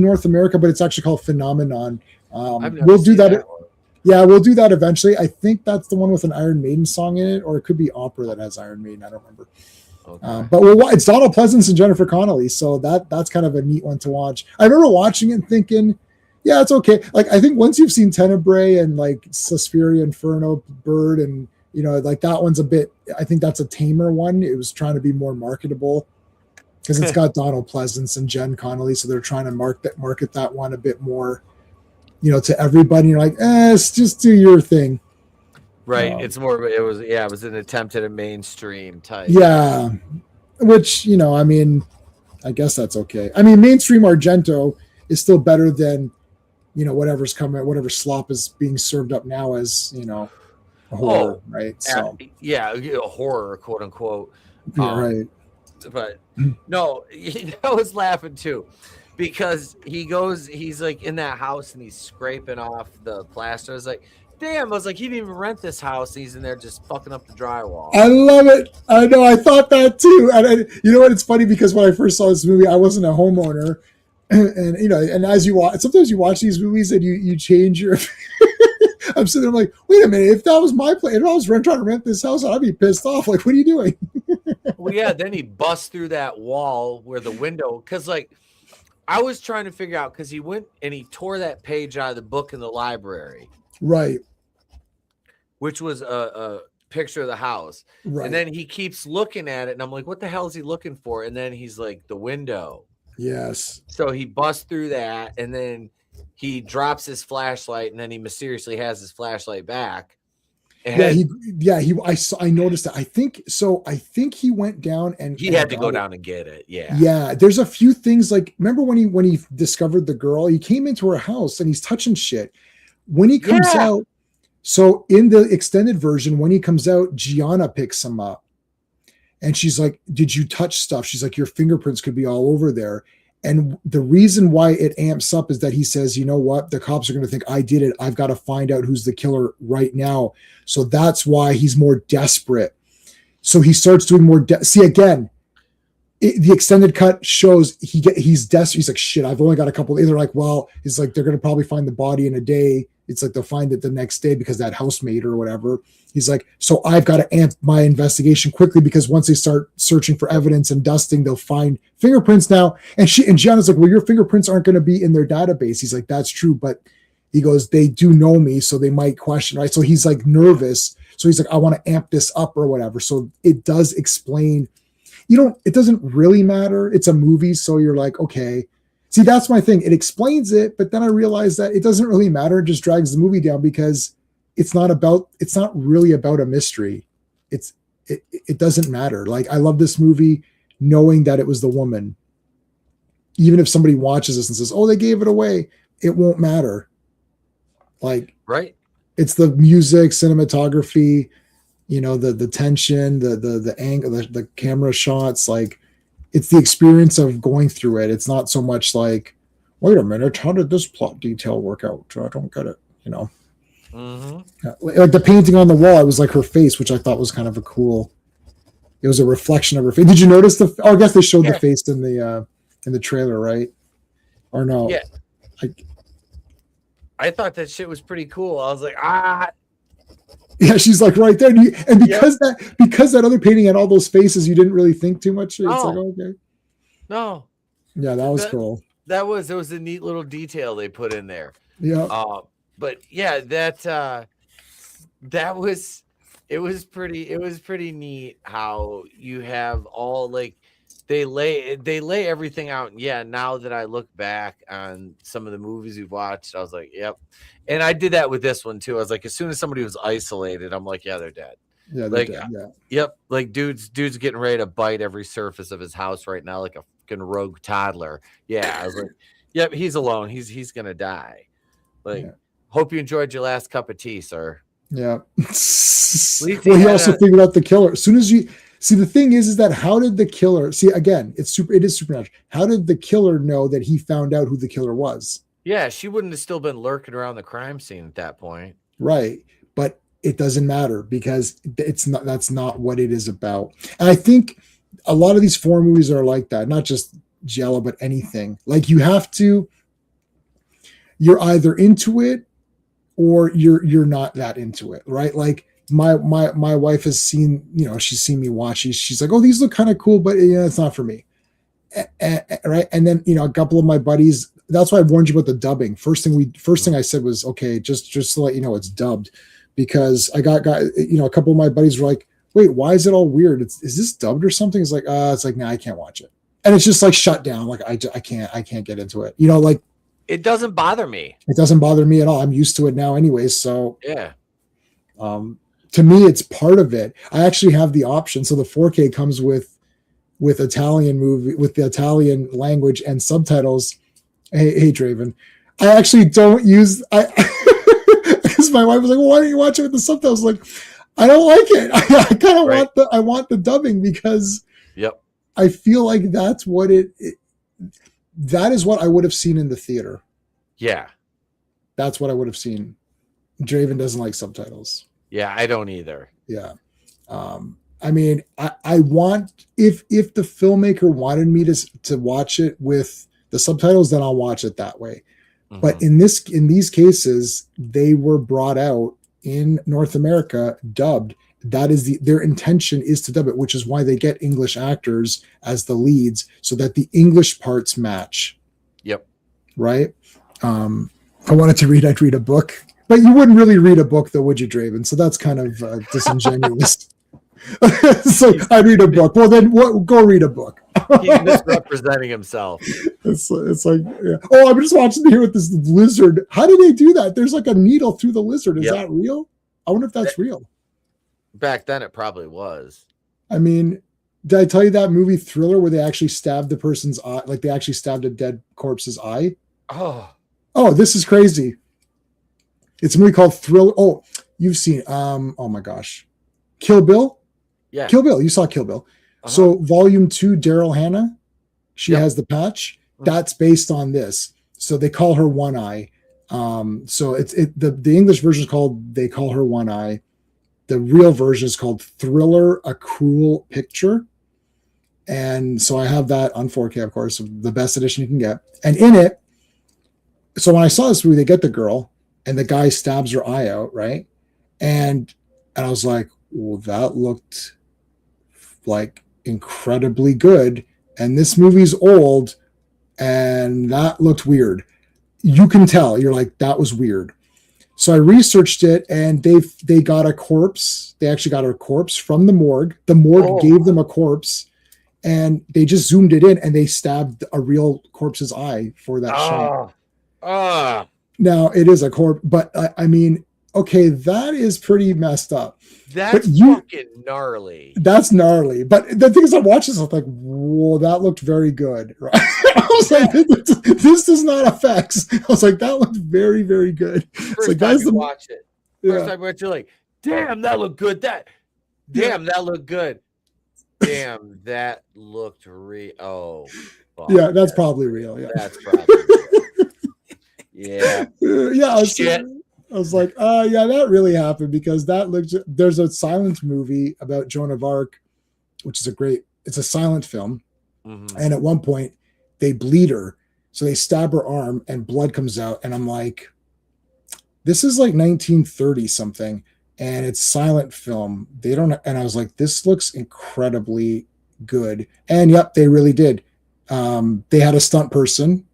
North America, but it's actually called Phenomenon. We'll do that. Yeah, we'll do that eventually. I think that's the one with an Iron Maiden song in it, or it could be opera that has Iron Maiden. I don't remember. Okay. But it's Donald Pleasance and Jennifer Connelly, so that's kind of a neat one to watch. I remember watching it and thinking, yeah, it's okay. Like, I think once you've seen Tenebrae and like Suspiria, Inferno, Bird, and like that one's a bit. I think that's a tamer one. It was trying to be more marketable because it's got Donald Pleasance and Jen Connelly, so they're trying to market that one a bit more. To everybody, you're like, just do your thing. Right. It's more, it was an attempt at a mainstream type. Yeah. Which, I mean, I guess that's okay. I mean, mainstream Argento is still better than, whatever's coming, whatever slop is being served up now as, horror, right? So, horror, quote unquote. Right. But no, I was laughing too. Because he's like in that house and he's scraping off the plaster. I was like, damn, I was like, he didn't even rent this house. He's in there just fucking up the drywall. I love it. I know. I thought that too. And you know what? It's funny because when I first saw this movie, I wasn't a homeowner. And, and as you watch, sometimes you watch these movies and you change your. I'm sitting there, I'm like, wait a minute. If that was my place, if I was trying to rent this house, I'd be pissed off. Like, what are you doing? Well, yeah. Then he busts through that wall where the window, because like, I was trying to figure out because he went and he tore that page out of the book in the library, right? Which was a picture of the house, right? And then he keeps looking at it, and I'm like, "What the hell is he looking for?" And then he's like, "The window." Yes. So he busts through that, and then he drops his flashlight, and then he mysteriously has his flashlight back. And I noticed that. I think he went down and he had to go down and get it. Yeah. Yeah. There's a few things like, remember when he discovered the girl, he came into her house and he's touching shit. When he comes out, so in the extended version, when he comes out, Gianna picks him up and she's like, did you touch stuff? She's like, your fingerprints could be all over there. And the reason why it amps up is that he says, you know what? The cops are going to think I did it. I've got to find out who's the killer right now. So that's why he's more desperate. So he starts doing more. See, again, the extended cut shows he's desperate. He's like, shit, I've only got a couple. They're like, well, it's like, they're going to probably find the body in a day. It's like they'll find it the next day because that housemate or whatever. He's like, so I've got to amp my investigation quickly because once they start searching for evidence and dusting, they'll find fingerprints now. And Gianna's like, well, your fingerprints aren't going to be in their database. He's like, that's true. But he goes, they do know me, so they might question, right? So he's like nervous. So he's like, I want to amp this up or whatever. So it does explain, it doesn't really matter. It's a movie. So you're like, okay. See, that's my thing. It explains it, but then I realized that it doesn't really matter. It just drags the movie down because it's not really about a mystery. It doesn't matter. Like, I love this movie knowing that it was the woman. Even if somebody watches this and says, oh, they gave it away, it won't matter. Like, right. It's the music, cinematography, the tension, the angle, the camera shots, like, it's the experience of going through it. It's not so much like, wait a minute, how did this plot detail work out? I don't get it, Mm-hmm. Like the painting on the wall, it was like her face, which I thought was kind of a cool. It was a reflection of her face. Did you notice I guess they showed the face in the trailer, right? Or no? Yeah. I thought that shit was pretty cool. I was like, Yeah, she's like right there, and because that other painting had all those faces, you didn't really think too much. It's like, okay. No. Yeah, that was cool. It was a neat little detail they put in there. Yeah. But yeah, it was pretty neat how you have all like they lay everything out. And yeah, now that I look back on some of the movies we've watched, I was like, yep. And I did that with this one too. I was like, as soon as somebody was isolated, I'm like, yeah, they're dead. Yeah, like, dead. Yeah. Yep. Like dude's getting ready to bite every surface of his house right now, like a fucking rogue toddler. Yeah. I was like, yep, he's alone. He's gonna die. Like, hope you enjoyed your last cup of tea, sir. Yeah. Well, he also figured out the killer. As soon as See, the thing is that how did the killer see again? It is supernatural. How did the killer know that he found out who the killer was? Yeah, she wouldn't have still been lurking around the crime scene at that point. Right. But it doesn't matter because that's not what it is about. And I think a lot of these foreign movies are like that, not just Giallo, but anything. Like you're either into it or you're not that into it, right? Like my wife has seen, she's seen me watch. She's like, oh, these look kind of cool, but it's not for me. Right. And then, a couple of my buddies, that's why I warned you about the dubbing. First thing I said was, okay, just to let you know, it's dubbed, because I got a couple of my buddies were like, wait, why is it all weird? Is this dubbed or something? It's like, nah, I can't watch it. And it's just like shut down. Like I can't get into it. Like it doesn't bother me. It doesn't bother me at all. I'm used to it now anyways. So yeah. To me, it's part of it. I actually have the option. So the 4K comes with Italian movie, with the Italian language and subtitles. Hey, Draven. I actually don't use because my wife was like, well, why don't you watch it with the subtitles? Like, I don't like it. I kind of want the dubbing because yep. I feel like that's what that is what I would have seen in the theater. Yeah. That's what I would have seen. Draven doesn't like subtitles. Yeah, I don't either. Yeah. I mean, I want, if the filmmaker wanted me to watch it with the subtitles, then I'll watch it that way. Mm-hmm. But in these cases, they were brought out in North America dubbed. That is their intention is to dub it, which is why they get English actors as the leads so that the English parts match. Yep. Right. If I wanted to read, I'd read a book, but you wouldn't really read a book though, would you, Draven? So that's kind of disingenuous. So I read a book. Well, then go read a book. He's misrepresenting himself. It's like, yeah. Oh, I'm just watching here with this lizard. How do they do that? There's like a needle through the lizard. Is that real? I wonder if that's real. Back then, it probably was. I mean, did I tell you that movie Thriller where they actually stabbed the person's eye? Like they actually stabbed a dead corpse's eye? Oh, this is crazy. It's a movie called Thriller. Oh, you've seen, oh my gosh. Kill Bill? Yeah. Kill Bill. You saw Kill Bill. Uh-huh. So Volume 2, Daryl Hannah, she has the patch. That's based on this. So they call her One Eye. So the English version is called They Call Her One Eye. The real version is called Thriller, A Cruel Picture. And so I have that on 4K, of course, the best edition you can get. And in it, so when I saw this movie, they get the girl and the guy stabs her eye out, right? And I was like, well, that looked like incredibly good. And this movie's old and that looked weird. You can tell. You're like, that was weird. So I researched it and they got a corpse. They actually got a corpse from the morgue. The morgue gave them a corpse and they just zoomed it in and they stabbed a real corpse's eye for that shot. Now it is a corpse, but I mean, okay, that is pretty messed up. That's fucking gnarly. That's gnarly. But the thing is, I watched this, I was like, whoa, that looked very good. Right? I was like, this is not effects. I was like, that looked very, very good. First time you watch it. First time you watch it, you're like, damn, that looked good. That looked good. Damn, that looked real. Oh, fuck. Yeah, that's probably real. Yeah, that's probably real. Yeah. Yeah. I was like, yeah, that really happened because there's a silent movie about Joan of Arc, which is it's a silent film. Mm-hmm. And at one point they bleed her. So they stab her arm and blood comes out. And I'm like, this is like 1930 something. And it's silent film. And I was like, this looks incredibly good. And yep, they really did. They had a stunt person.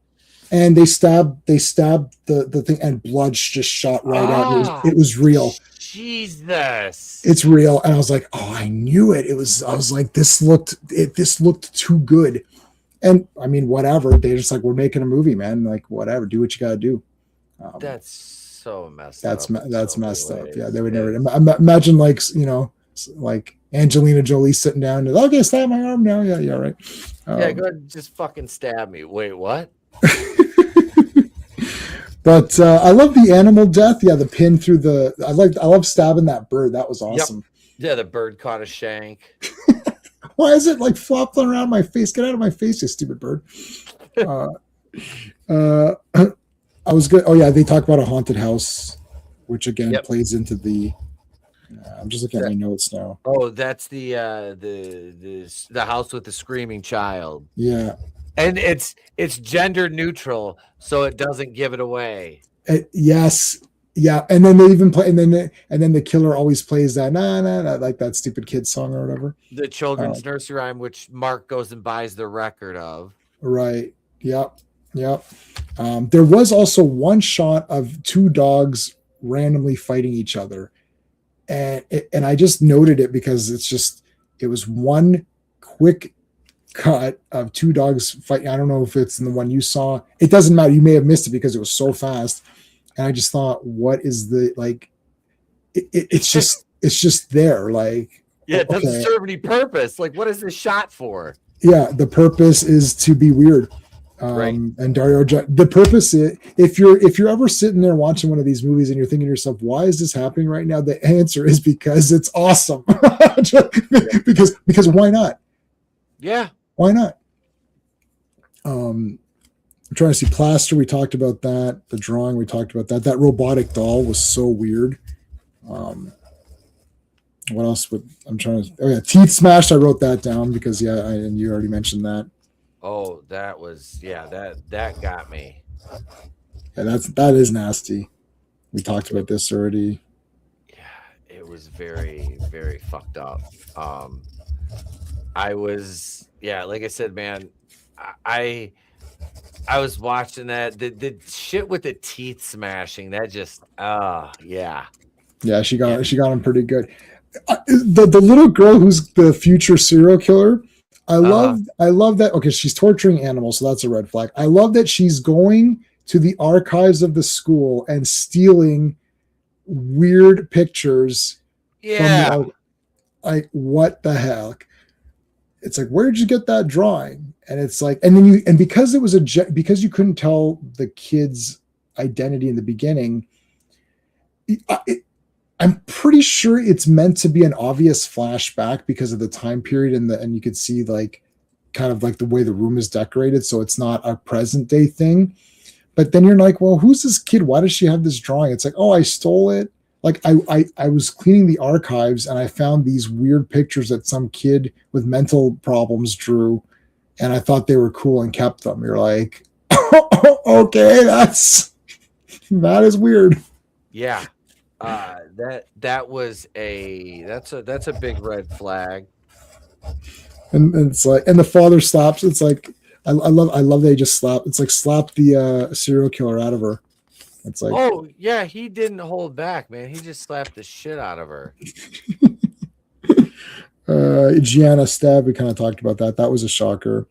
And they stabbed the thing and blood just shot right out. It was real. Jesus. It's real. And I was like, oh, I knew it. I was like, this looked too good. And I mean, whatever. They just like, we're making a movie, man. Like, whatever. Do what you got to do. That's so messed up. That's messed up. Yeah. They would never imagine like Angelina Jolie sitting down and, okay, stab my arm now. Yeah. Right. Go ahead and just fucking stab me. Wait, what? But I love the animal death. Yeah, the pin through I love stabbing that bird. That was awesome. Yep. Yeah, the bird caught a shank. Why is it like flopping around my face? Get out of my face, you stupid bird. I was good. Oh yeah, they talk about a haunted house, which again plays into the. I'm just looking at my notes now. Oh, that's the house with the screaming child. Yeah, and it's gender neutral, so it doesn't give it away. Yes, yeah, and then they even play, and then the killer always plays that like that stupid kid song or whatever. The children's nursery rhyme, which Mark goes and buys the record of. Right. Yep. There was also one shot of two dogs randomly fighting each other, and I just noted it because it was one quick cut of two dogs fighting. I don't know if it's in the one you saw. It doesn't matter. You may have missed it because it was so fast, and I just thought, what is the like? It's just there. Like, yeah, it doesn't serve any purpose. Like, what is this shot for? Yeah, the purpose is to be weird. Right. And Dario, the purpose is, if you're ever sitting there watching one of these movies and you're thinking to yourself, why is this happening right now? The answer is because it's awesome. because why not? Yeah. Why not? I'm trying to see Plaster. We talked about that. The drawing, we talked about that. That robotic doll was so weird. What else I'm trying to? Oh yeah, Teeth Smashed. I wrote that down because and you already mentioned that. Oh, that was that got me. Yeah, that is nasty. We talked about this already. Yeah, it was very, very fucked up. I was like I said, man, I was watching that the shit with the teeth smashing. That just yeah. Yeah, she got him pretty good. The little girl who's the future serial killer. I love that. Okay, she's torturing animals, so that's a red flag. I love that she's going to the archives of the school and stealing weird pictures. Yeah. Like, what the heck? It's like, where did you get that drawing? And it's like, and then because it was because you couldn't tell the kid's identity in the beginning. I'm pretty sure it's meant to be an obvious flashback because of the time period and you could see like kind of like the way the room is decorated. So it's not a present day thing, but then you're like, well, who's this kid? Why does she have this drawing? It's like, oh, I stole it. Like I was cleaning the archives and I found these weird pictures that some kid with mental problems drew. And I thought they were cool and kept them. You're like, okay, that is weird. Yeah. That's a big red flag. And it's like, and the father slaps. It's like, I love they just slap. It's like slap the serial killer out of her. It's like, oh yeah, he didn't hold back, man. He just slapped the shit out of her. Gianna stab. We kind of talked about that. That was a shocker.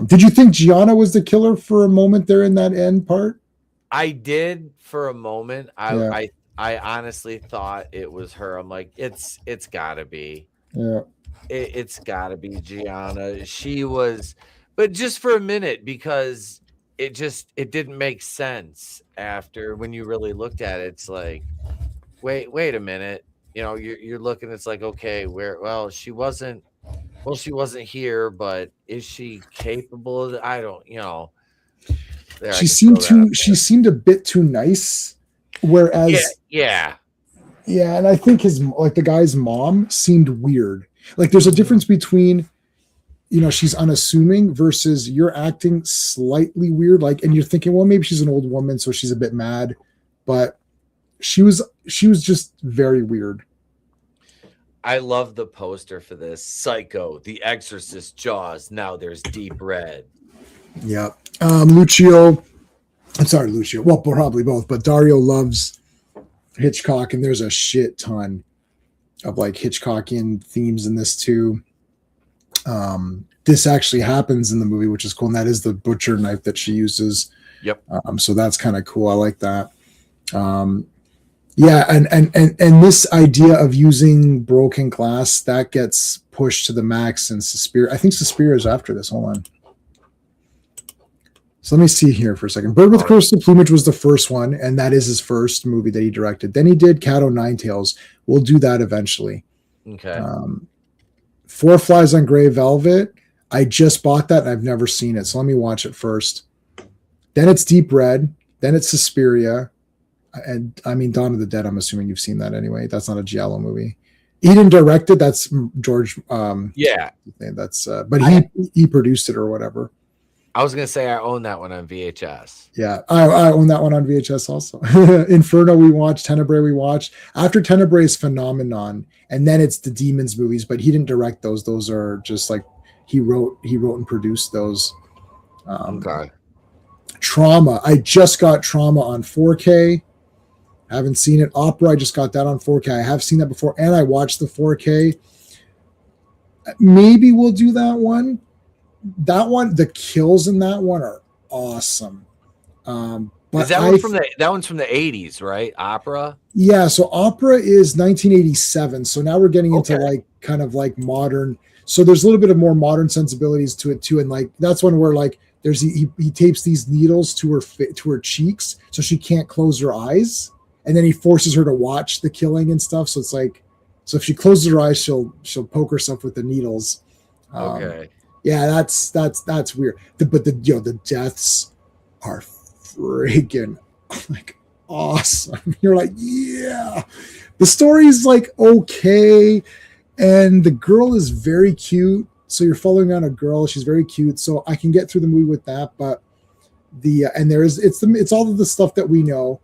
Did you think Gianna was the killer for a moment there in that end part? I did for a moment. I honestly thought it was her. I'm like, it's gotta be. Yeah. It's gotta be Gianna. She was, but just for a minute because it didn't make sense after when you really looked at it. It's like, wait a minute. You know, you're looking, it's like, okay, she wasn't here, but is she capable of I don't, she seemed a bit too nice. Whereas, yeah, and I think the guy's mom seemed weird. Like there's a difference between, she's unassuming versus you're acting slightly weird. Like, and you're thinking, well, maybe she's an old woman, so she's a bit mad, but she was just very weird. I love the poster for this. Psycho, The Exorcist, Jaws. Now there's Deep Red. Yeah, Lucio. I'm sorry, Lucio. Well, probably both, but Dario loves Hitchcock, and there's a shit ton of like Hitchcockian themes in this too. This actually happens in the movie, which is cool, and that is the butcher knife that she uses. Yep. So that's kind of cool. I like that. Yeah, and this idea of using broken glass that gets pushed to the max in Suspiria. I think Suspiria is after this. Hold on. So let me see here for a second. Bird with Crystal Plumage was the first one, and that is his first movie that he directed. Then he did Cat o' Nine Tails. We'll do that eventually. Okay. Four Flies on Grey Velvet. I just bought that and I've never seen it. So let me watch it first. Then it's Deep Red. Then it's Suspiria. And I mean, Dawn of the Dead, I'm assuming you've seen that anyway. That's not a Giallo movie. He didn't direct it. That's George. Yeah. That's, but he produced it or whatever. I was going to say I own that one on VHS. Yeah, I own that one on VHS also. Inferno we watched, Tenebrae we watched. After Tenebrae's Phenomenon, and then it's the Demons movies, but he didn't direct those. Those are just like he wrote and produced those. Okay. Trauma. I just got Trauma on 4K. I haven't seen it. Opera, I just got that on 4K. I have seen that before, and I watched the 4K. Maybe we'll do that one. That one, the kills in that one are awesome. But that one's from the 80s, right? Opera? Yeah, so Opera is 1987. So now we're getting into like kind of like modern. So there's a little bit of more modern sensibilities to it too. And like that's one where like there's he tapes these needles to her cheeks so she can't close her eyes. And then he forces her to watch the killing and stuff. So it's like, so if she closes her eyes, she'll poke herself with the needles. Okay. Yeah, that's weird. But the deaths are freaking like awesome. You're like, yeah. The story's like okay, and the girl is very cute. So you're following on a girl. She's very cute. So I can get through the movie with that. But it's all of the stuff that we know.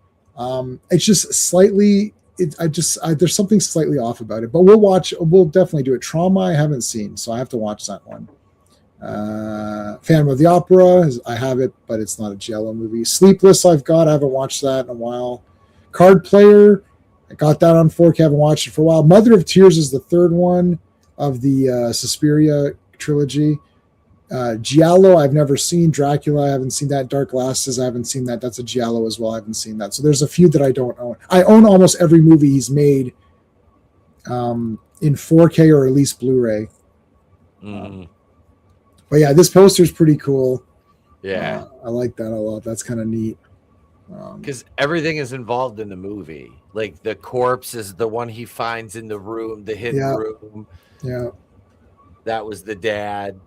It's just slightly. There's something slightly off about it. But we'll definitely do it. Trauma I haven't seen, so I have to watch that one. Phantom of the Opera, I have it, but it's not a Giallo movie. Sleepless I haven't watched that in a while. Card Player, I got that on 4K, I haven't watched it for a while. Mother of Tears is the third one of the Suspiria trilogy. Giallo I've never seen. Dracula I haven't seen that. Dark Glasses I haven't seen that. That's a Giallo as well. I haven't seen that. So there's a few that I don't own. I own almost every movie he's made in 4K or at least Blu-ray. But yeah, this poster is pretty cool. Yeah. I like that a lot. That's kind of neat. Because everything is involved in the movie. Like the corpse is the one he finds in the room, the hidden room. Yeah. That was the dad.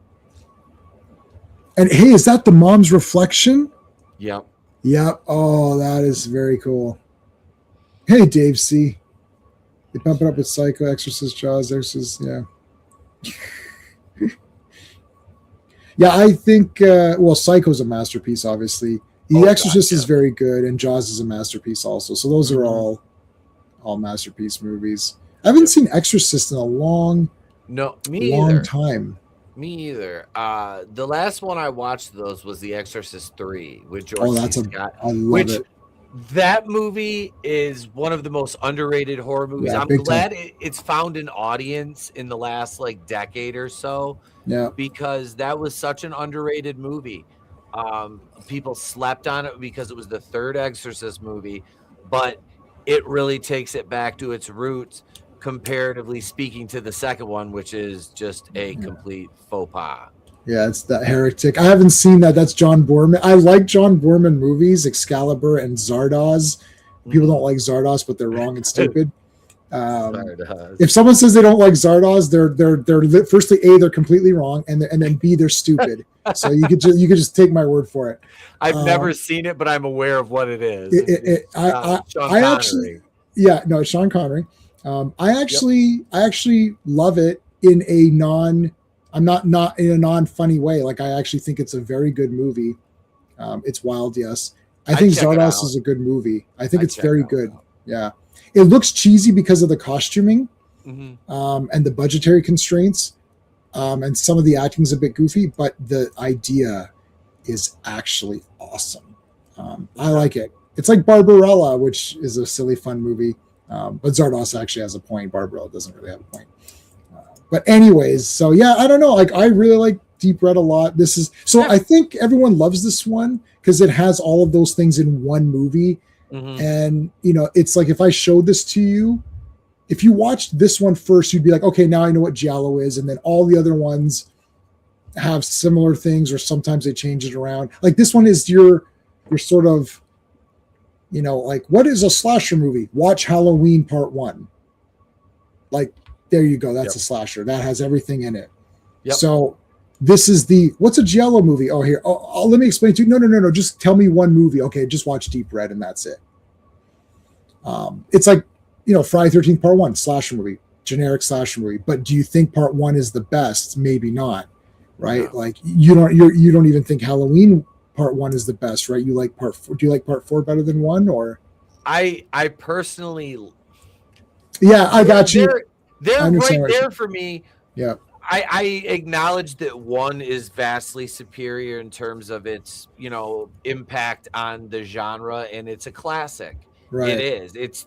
And hey, is that the mom's reflection? Yep. Yep. Oh, that is very cool. Hey, Dave C. They pump it up with Psycho, Exorcist, Jaws, Exorcist. Yeah. Yeah, I think, Psycho's a masterpiece, obviously. The Exorcist is very good, and Jaws is a masterpiece also. So those are all masterpiece movies. I haven't seen Exorcist in a long time. Me either. The last one I watched those was The Exorcist 3 with George C. Scott. I love it. That movie is one of the most underrated horror movies. Yeah, I'm glad it's found an audience in the last like decade or so. Yeah, because that was such an underrated movie. People slept on it because it was the third Exorcist movie, but it really takes it back to its roots, comparatively speaking to the second one, which is just a complete faux pas. Yeah, it's that Heretic. I haven't seen that. That's John Boorman. I like John Boorman movies, Excalibur and Zardoz. People don't like Zardoz, but they're wrong and stupid. If someone says they don't like Zardoz, they're firstly A, they're completely wrong, and then B, they're stupid. So you could just take my word for it. I've never seen it, but I'm aware of what it is. It's Sean Connery. I actually love it in a not in a non-funny way. Like I actually think it's a very good movie. It's wild, yes. I think Zardoz is a good movie. I think it's very good. Yeah. It looks cheesy because of the costuming and the budgetary constraints. And some of the acting is a bit goofy, but the idea is actually awesome. I like it. It's like Barbarella, which is a silly, fun movie. But Zardoz actually has a point. Barbarella doesn't really have a point. But anyways, so yeah, I don't know. Like I really like Deep Red a lot. I think everyone loves this one because it has all of those things in one movie. And it's like if I showed this to you, if you watched this one first, you'd be like, okay, now I know what Giallo is, and then all the other ones have similar things, or sometimes they change it around. Like this one is your sort of, like what is a slasher movie? Watch Halloween Part 1. Like There you go. That's a slasher. That has everything in it. Yep. So this is what's a Giallo movie? Oh, here. Oh, let me explain to you. No. Just tell me one movie. Okay, just watch Deep Red and that's it. It's like, Friday 13th Part 1, slasher movie, generic slasher movie. But do you think Part 1 is the best? Maybe not, right? No. Like you don't even think Halloween Part 1 is the best, right? You like Part 4. Do you like Part 4 better than 1, or? I personally. Yeah, I got you. They're right there for me. Yeah. I acknowledge that 1 is vastly superior in terms of its, impact on the genre, and it's a classic. Right. It is. It's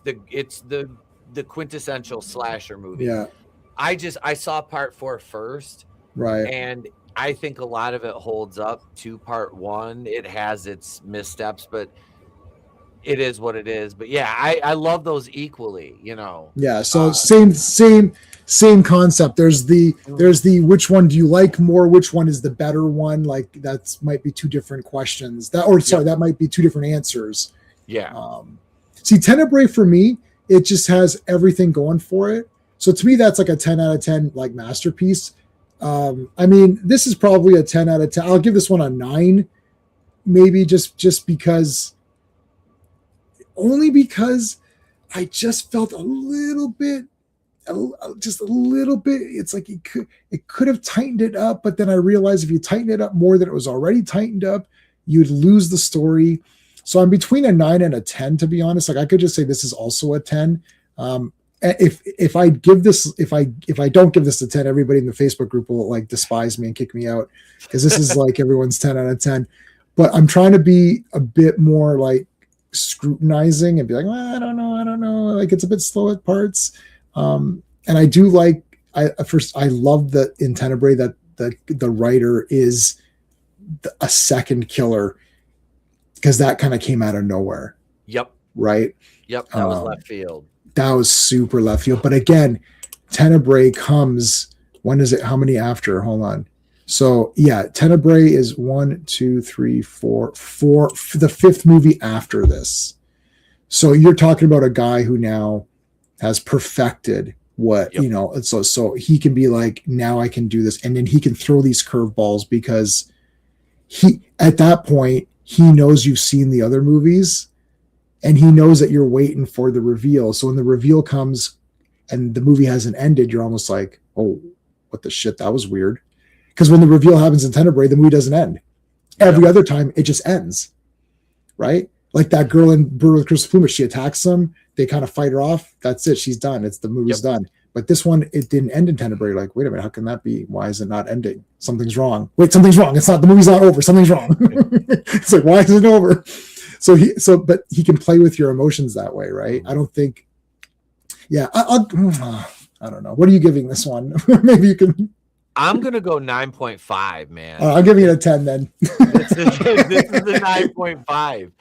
the quintessential slasher movie. Yeah. I saw Part 4 first. Right. And I think a lot of it holds up to Part 1. It has its missteps, but it is what it is. But yeah, I love those equally, Yeah. So same concept. There's the which one do you like more? Which one is the better one? Like that might be two different questions. That might be two different answers. Yeah. See, Tenebrae for me, it just has everything going for it. So to me, that's like a 10 out of 10 like masterpiece. I mean, this is probably a 10 out of 10. I'll give this one a 9, maybe just because. Only because I just felt a little bit. It's like it could have tightened it up, but then I realized if you tighten it up more than it was already tightened up, you'd lose the story. So I'm between a 9 and a 10, to be honest. Like I could just say this is also a 10. If I don't give this a 10, everybody in the Facebook group will like despise me and kick me out because this is like everyone's 10 out of 10. But I'm trying to be a bit more like scrutinizing and be like, well, I don't know. Like it's a bit slow at parts. And I do like, I love that in Tenebrae that the writer is a second killer because that kind of came out of nowhere. Yep. Right. Yep. That was left field. That was super left field. But again, Tenebrae comes, when is it? How many after? Hold on. So yeah, Tenebrae is 1, 2, 3, 4, the 5th movie after this. So you're talking about a guy who now has perfected what, so he can be like, now I can do this. And then he can throw these curveballs because at that point, he knows you've seen the other movies and he knows that you're waiting for the reveal. So when the reveal comes and the movie hasn't ended, you're almost like, oh, what the shit? That was weird. Because when the reveal happens in Tenebrae, the movie doesn't end. Every other time, it just ends. Right? Like that girl in Bird with Crystal Plumage, she attacks them. They kind of fight her off. That's it. She's done. The movie's done. But this one, it didn't end in Tenebrae. Like, wait a minute, how can that be? Why is it not ending? Something's wrong. Wait, something's wrong. It's not, the movie's not over. Something's wrong. It's like, why is it over? But he can play with your emotions that way, right? I don't think, I don't know. What are you giving this one? Maybe you can. I'm going to go 9.5, man. I'm giving it a 10 then. This is a 9.5.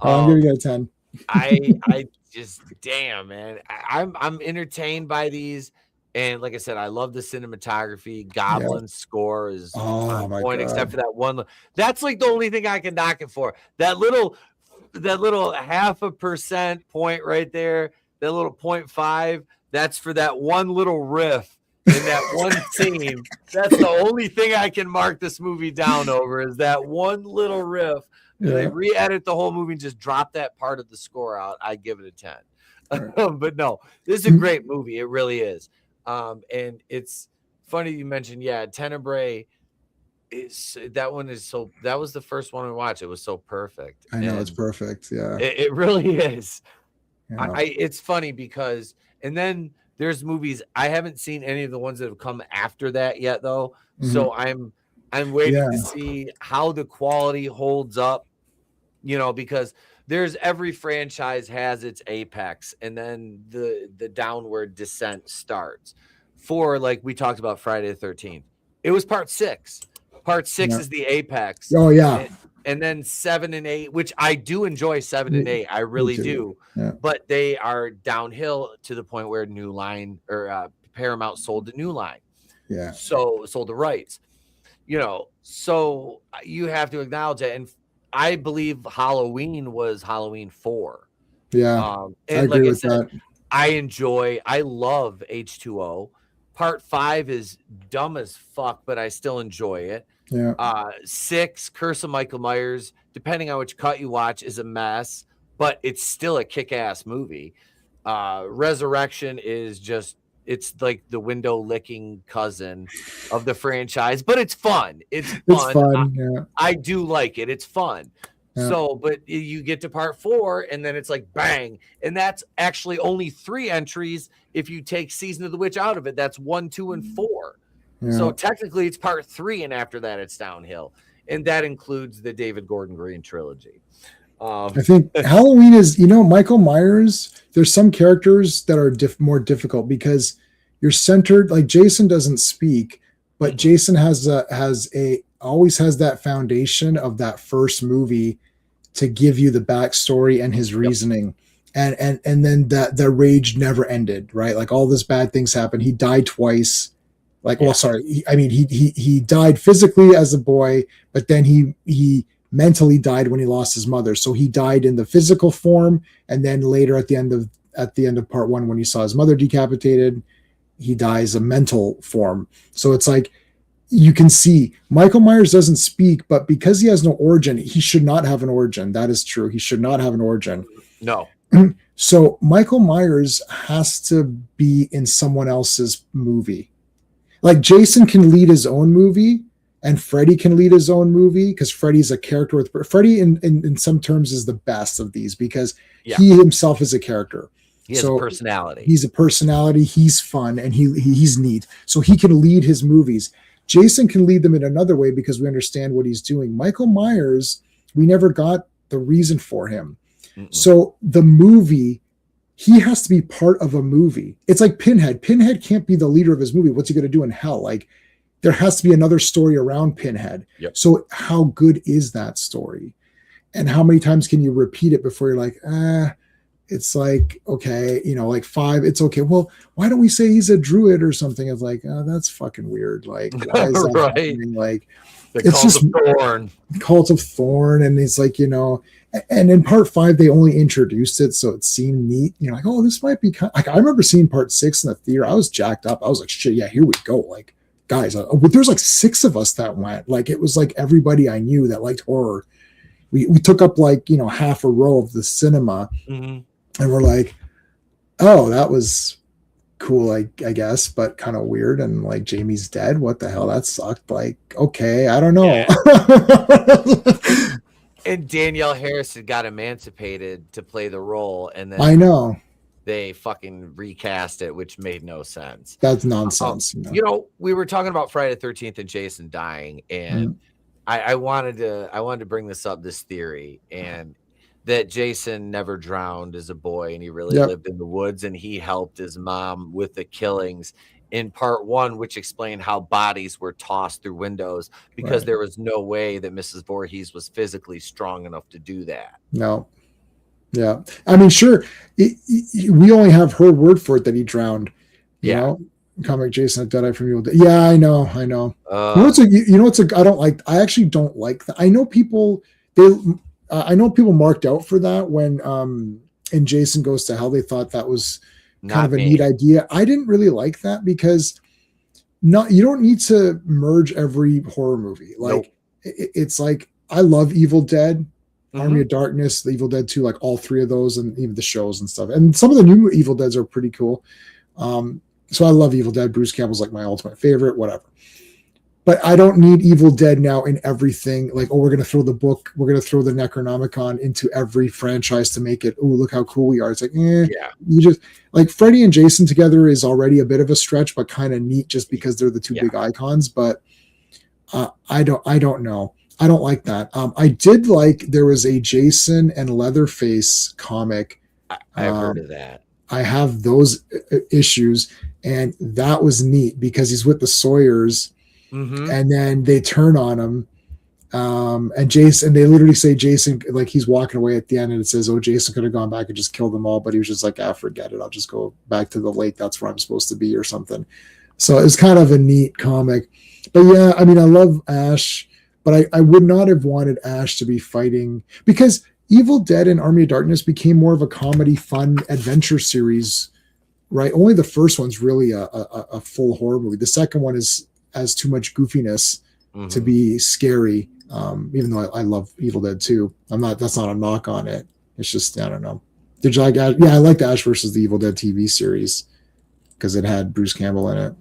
I'm giving it a 10. I just, damn, man. I'm entertained by these. And like I said, I love the cinematography. Goblin's score is on point, except for that one. That's like the only thing I can knock it for. That little 0.5% point right there, that little 0.5, that's for that one little riff in that one scene. That's the only thing I can mark this movie down over is that one little riff. If they re-edit the whole movie and just drop that part of the score out, I'd give it a 10. Right. But no, this is a great movie. It really is. And it's funny you mentioned, Tenebrae that was the first one we watched. It was so perfect. I know, it's perfect. Yeah. It really is. Yeah. It's funny because, and then there's movies I haven't seen any of the ones that have come after that yet though. Mm-hmm. So I'm waiting to see how the quality holds up, because there's every franchise has its apex and then the downward descent starts. For like we talked about Friday the 13th. It was part 6. Part 6 is the apex. Oh yeah. And then 7 and 8, which I do enjoy 7 and 8. I really do. Yeah. But they are downhill to the point where New Line or Paramount sold the New Line. Yeah. So sold the rights. So you have to acknowledge it. And I believe Halloween was Halloween 4. Yeah. And I agree with that. I love H2O. Part 5 is dumb as fuck, but I still enjoy it. Yeah. 6, Curse of Michael Myers, depending on which cut you watch, is a mess, but it's still a kick-ass movie. Resurrection is just, it's like the window licking cousin of the franchise, but it's fun. It's fun. I do like it. It's fun. Yeah. So, but you get to part 4 and then it's like bang. And that's actually only 3 entries. If you take Season of the Witch out of it, that's 1, 2, and 4. Yeah. So technically it's part 3. And after that, it's downhill. And that includes the David Gordon Green trilogy. I think Halloween is, Michael Myers, there's some characters that are more difficult because you're centered, like Jason doesn't speak, but Jason always has that foundation of that first movie to give you the backstory and his reasoning. And then the rage never ended, right? Like all this bad things happened. He died twice. He died physically as a boy, but then he mentally died when he lost his mother. So he died in the physical form, and then later at the end of part 1, when he saw his mother decapitated, he dies a mental form. So it's like you can see Michael Myers doesn't speak, but because he has no origin, he should not have an origin. That is true. He should not have an origin. No. So Michael Myers has to be in someone else's movie. Like Jason can lead his own movie, and Freddy can lead his own movie because Freddy's a character Freddy in some terms is the best of these because he himself is a character. He has a personality. He's a personality. He's fun and he's neat. So he can lead his movies. Jason can lead them in another way because we understand what he's doing. Michael Myers, we never got the reason for him. So the movie, he has to be part of a movie. It's like Pinhead. Pinhead can't be the leader of his movie. What's he going to do in hell? Like, there has to be another story around Pinhead. Yep. So how good is that story? And how many times can you repeat it before you're like, it's like, okay, like 5, it's okay. Well, why don't we say he's a druid or something? It's like, oh, that's fucking weird. Like, why is that right. happening? Like, the Cult of Thorn. And it's like, and in part 5, they only introduced it. So it seemed neat. You're like, oh, this might be like, I remember seeing part 6 in the theater. I was jacked up. I was like, shit, yeah, here we go. Like, guys, there's like 6 of us that went. Like, it was like everybody I knew that liked horror. We took up like, half a row of the cinema. Mm-hmm. And we're like, oh, that was cool, I guess, but kind of weird. And like, Jamie's dead. What the hell? That sucked. Like, okay, I don't know. Yeah. And Danielle Harris had got emancipated to play the role. And then I know they fucking recast it, which made no sense. That's nonsense. We were talking about Friday the 13th and Jason dying. And I wanted to bring this theory, and that Jason never drowned as a boy and he really lived in the woods, and he helped his mom with the killings in part 1, which explained how bodies were tossed through windows because there was no way that Mrs. Voorhees was physically strong enough to do that. No. Yeah. I mean, sure. We only have her word for it that he drowned. You know? Comic Jason at Deadeye from Evil Dead. Yeah, I know. I actually don't like that. I know people marked out for that when in Jason Goes to Hell, they thought that was kind of a neat idea. I didn't really like that because you don't need to merge every horror movie. Like it's like, I love Evil Dead, Army of Darkness, the Evil Dead 2, like all 3 of those, and even the shows and stuff. And some of the new Evil Deads are pretty cool. So I love Evil Dead. Bruce Campbell's like my ultimate favorite, whatever. But I don't need Evil Dead now in everything. Like, we're going to throw the book, we're going to throw the Necronomicon into every franchise to make it, oh, look how cool we are. It's like, you just, like, Freddy and Jason together is already a bit of a stretch, but kind of neat just because they're the 2 big icons. But I don't know. I don't like that. I did like, there was a Jason and Leatherface comic. I've heard of that. I have those issues, and that was neat because he's with the Sawyers. And then they turn on him, and they literally say Jason, like, he's walking away at the end, and it says, oh, Jason could have gone back and just killed them all, but he was just like, forget it, I'll just go back to the lake, that's where I'm supposed to be, or something. So it's kind of a neat comic. But yeah, I mean, I love Ash, but I would not have wanted Ash to be fighting, because Evil Dead and Army of Darkness became more of a comedy, fun adventure series right? Only the first one's really a full horror movie. The second one has too much goofiness to be scary. Even though I love Evil Dead 2. That's not a knock on it. It's just, I don't know. Did you like Ash? Yeah, I liked Ash versus the Evil Dead TV series because it had Bruce Campbell in it.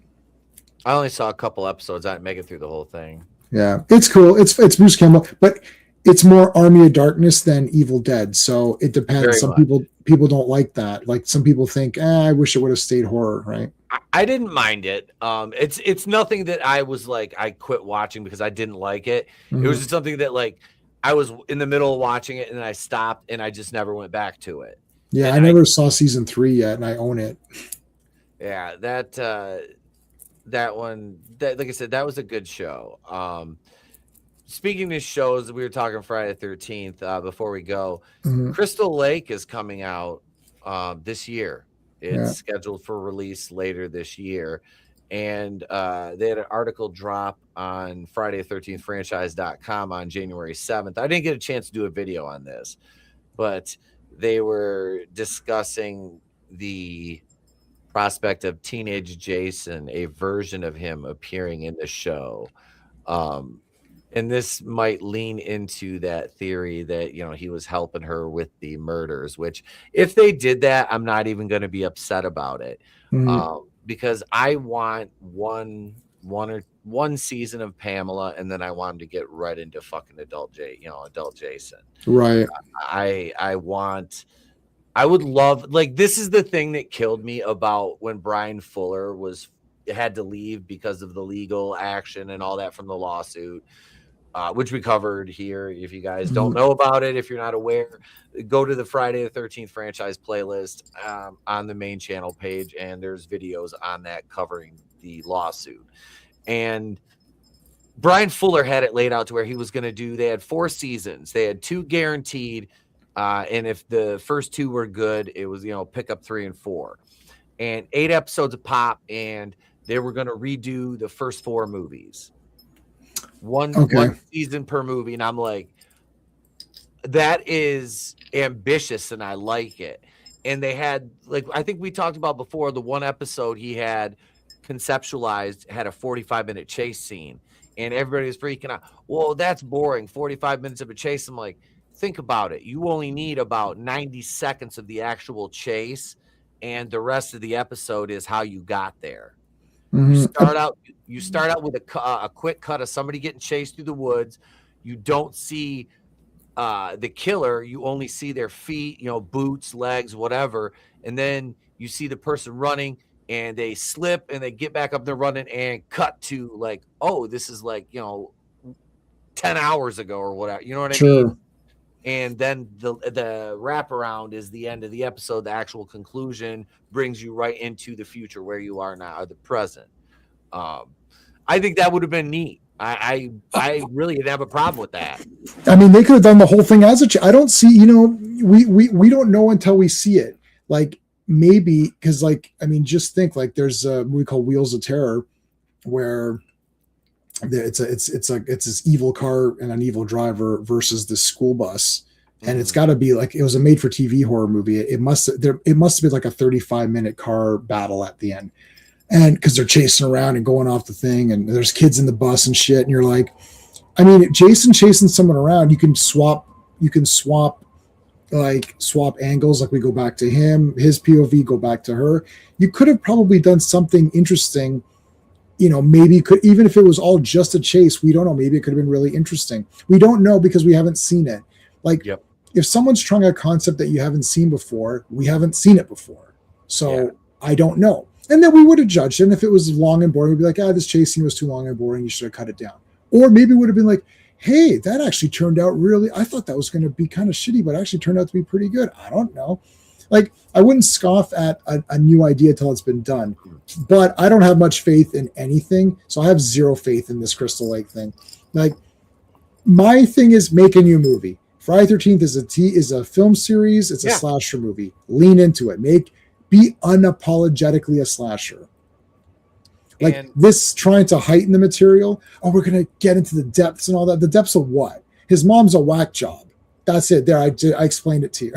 I only saw a couple episodes. I didn't make it through the whole thing. Yeah, it's cool. It's Bruce Campbell, but it's more Army of Darkness than Evil Dead. So it depends. Some people don't like that. Like some people think, I wish it would have stayed horror, right? I didn't mind it. It's nothing that I was like I quit watching because I didn't like it. It was just something that like I was in the middle of watching it and then I stopped and I just never went back to it. Yeah, and I never saw season 3 yet, and I own it. Yeah, that one, like I said, that was a good show. Speaking of shows, we were talking Friday the 13th before we go. Crystal Lake is coming out this year. It's scheduled for release later this year. And they had an article drop on Friday the 13th franchise.com on January 7th. I didn't get a chance to do a video on this, but they were discussing the prospect of teenage Jason, a version of him appearing in the show. And this might lean into that theory that, he was helping her with the murders, which if they did that, I'm not even going to be upset about it. Because I want one season of Pamela, and then I want him to get right into fucking adult Jason. Right. I would love, like, this is the thing that killed me about when Brian Fuller had to leave because of the legal action and all that from the lawsuit. Which we covered here. If you guys don't know about it, if you're not aware, go to the Friday the 13th franchise playlist on the main channel page, and there's videos on that covering the lawsuit. And Brian Fuller had it laid out to where he was going to do, they had 4 seasons. They had 2 guaranteed. And if the first 2 were good, it was, pick up 3 and 4. And 8 episodes a pop, and they were going to redo the first 4 movies. One season per movie, and I'm like, that is ambitious, and I like it. And they had, like, I think we talked about before, the one episode he had conceptualized had a 45-minute chase scene, and everybody was freaking out. Well, that's boring, 45 minutes of a chase. I'm like, think about it. You only need about 90 seconds of the actual chase, and the rest of the episode is how you got there. You start out with a quick cut of somebody getting chased through the woods. You don't see the killer. You only see their feet, boots, legs, whatever. And then you see the person running, and they slip and they get back up, they're running, and cut to like, oh, this is like, 10 hours ago or whatever. You know what I mean? And then the wraparound is the end of the episode. The actual conclusion brings you right into the future where you are now, or the present. I think that would have been neat. I really didn't have a problem with that. I mean, they could have done the whole thing as I don't see, we don't know until we see it. Like maybe because just think like there's a movie called Wheels of Terror where it's this evil car and an evil driver versus this school bus, and it's got to be like, it was a made for TV horror movie. It must have been like a 35-minute car battle at the end, and because they're chasing around and going off the thing, and there's kids in the bus and shit, and you're like, I mean, Jason chasing someone around, you can swap angles, like we go back to him, his POV, go back to her. You could have probably done something interesting. Maybe could, even if it was all just a chase, we don't know. Maybe it could have been really interesting. We don't know because we haven't seen it. Like, if someone's trying a concept that you haven't seen before, we haven't seen it before. So I don't know. And then we would have judged it. And if it was long and boring, we'd be like, this chase scene was too long and boring. You should have cut it down. Or maybe it would have been like, hey, that actually turned out really, I thought that was going to be kind of shitty, but actually turned out to be pretty good. I don't know. Like, I wouldn't scoff at a new idea till it's been done, but I don't have much faith in anything. So I have zero faith in this Crystal Lake thing. Like, my thing is make a new movie. Friday 13th is a film series. It's a slasher movie. Lean into it. Be unapologetically a slasher. Like this trying to heighten the material. Oh, we're going to get into the depths and all that. The depths of what? His mom's a whack job. That's it. There, I explained it to you.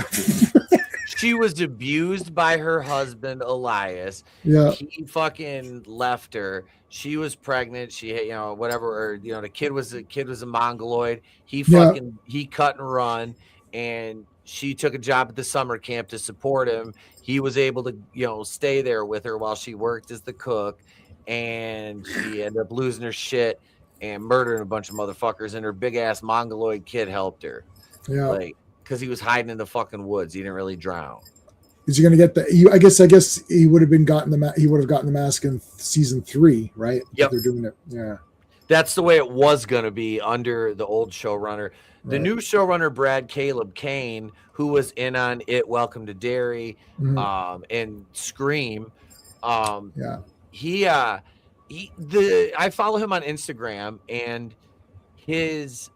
She was abused by her husband Elias. Yeah. He fucking left her. She was pregnant. She, whatever. Or, the kid was a mongoloid. He cut and run, and she took a job at the summer camp to support him. He was able to, stay there with her while she worked as the cook, and she ended up losing her shit and murdering a bunch of motherfuckers. And her big ass mongoloid kid helped her. Yeah. Because he was hiding in the fucking woods. He didn't really drown. Is he going to get the? I guess he would have gotten the mask in season 3, right? Yep. They're doing it. Yeah. That's the way it was going to be under the old showrunner. The new showrunner, Brad Caleb Kane, who was in on It, Welcome to Derry, and Scream. I follow him on Instagram, and his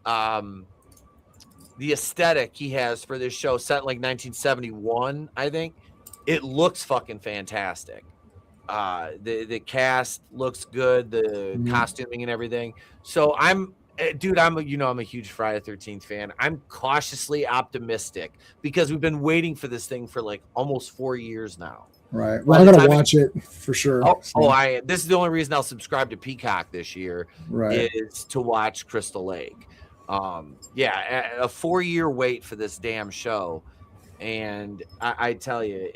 the aesthetic he has for this show, set in like 1971, I think, it looks fucking fantastic. The cast looks good, the costuming and everything. So I'm a huge Friday the 13th fan. I'm cautiously optimistic because we've been waiting for this thing for like almost 4 years now. Right. Well, I'm gonna watch it for sure. This is the only reason I'll subscribe to Peacock this year. Right. Is to watch Crystal Lake. A 4-year wait for this damn show, and I tell you,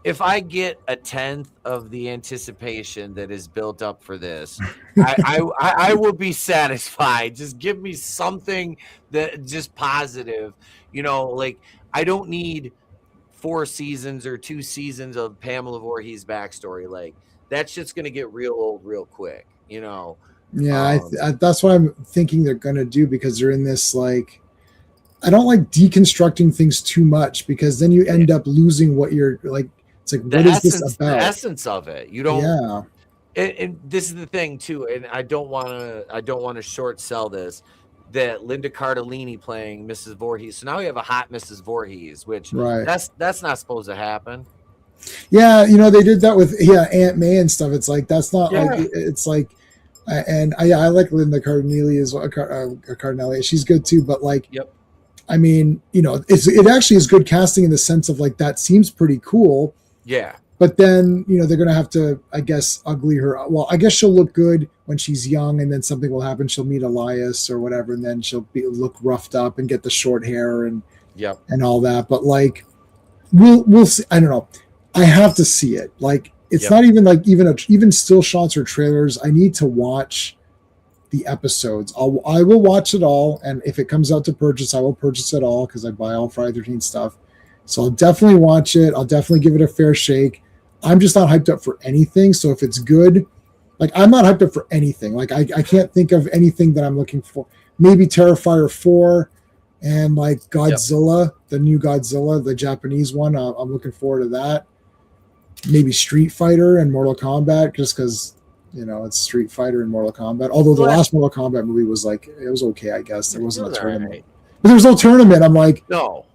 if I get a 10th of the anticipation that is built up for this, I will be satisfied. Just give me something that just positive, like I don't need 4 seasons or 2 seasons of Pamela Voorhees backstory. Like that shit's gonna get real old real quick, Yeah, that's what I'm thinking they're going to do, because they're in this, like, I don't like deconstructing things too much, because then you end up losing what you're like. It's like, what is this about? The essence of it. You don't. Yeah. And this is the thing too, and I don't want to short sell this. That Linda Cardellini playing Mrs. Voorhees. So now we have a hot Mrs. Voorhees, which that's not supposed to happen. Yeah, they did that with Aunt May and stuff. It's like that's not like it's like. And I like Linda Cardellini as well. Cardinelli, she's good too. But like, I mean, it actually is good casting in the sense of like that seems pretty cool. Yeah. But then they're gonna have to, I guess, ugly her. Well, I guess she'll look good when she's young, and then something will happen. She'll meet Elias or whatever, and then she'll look roughed up and get the short hair and all that. But like, we'll see. I don't know. I have to see it. Like. It's not even like even still shots or trailers. I need to watch the episodes. I will watch it all, and if it comes out to purchase, I will purchase it all because I buy all Friday 13th stuff. So I'll definitely watch it. I'll definitely give it a fair shake. I'm just not hyped up for anything. So if it's good, like I'm not hyped up for anything. Like I can't think of anything that I'm looking for. Maybe Terrifier 4 and like Godzilla, the new Godzilla, the Japanese one. I'm looking forward to that. Maybe Street Fighter and Mortal Kombat, just because it's Street Fighter and Mortal Kombat. Although the last Mortal Kombat movie was like, it was okay, I guess. There wasn't a tournament, but there was no tournament. I'm like, no,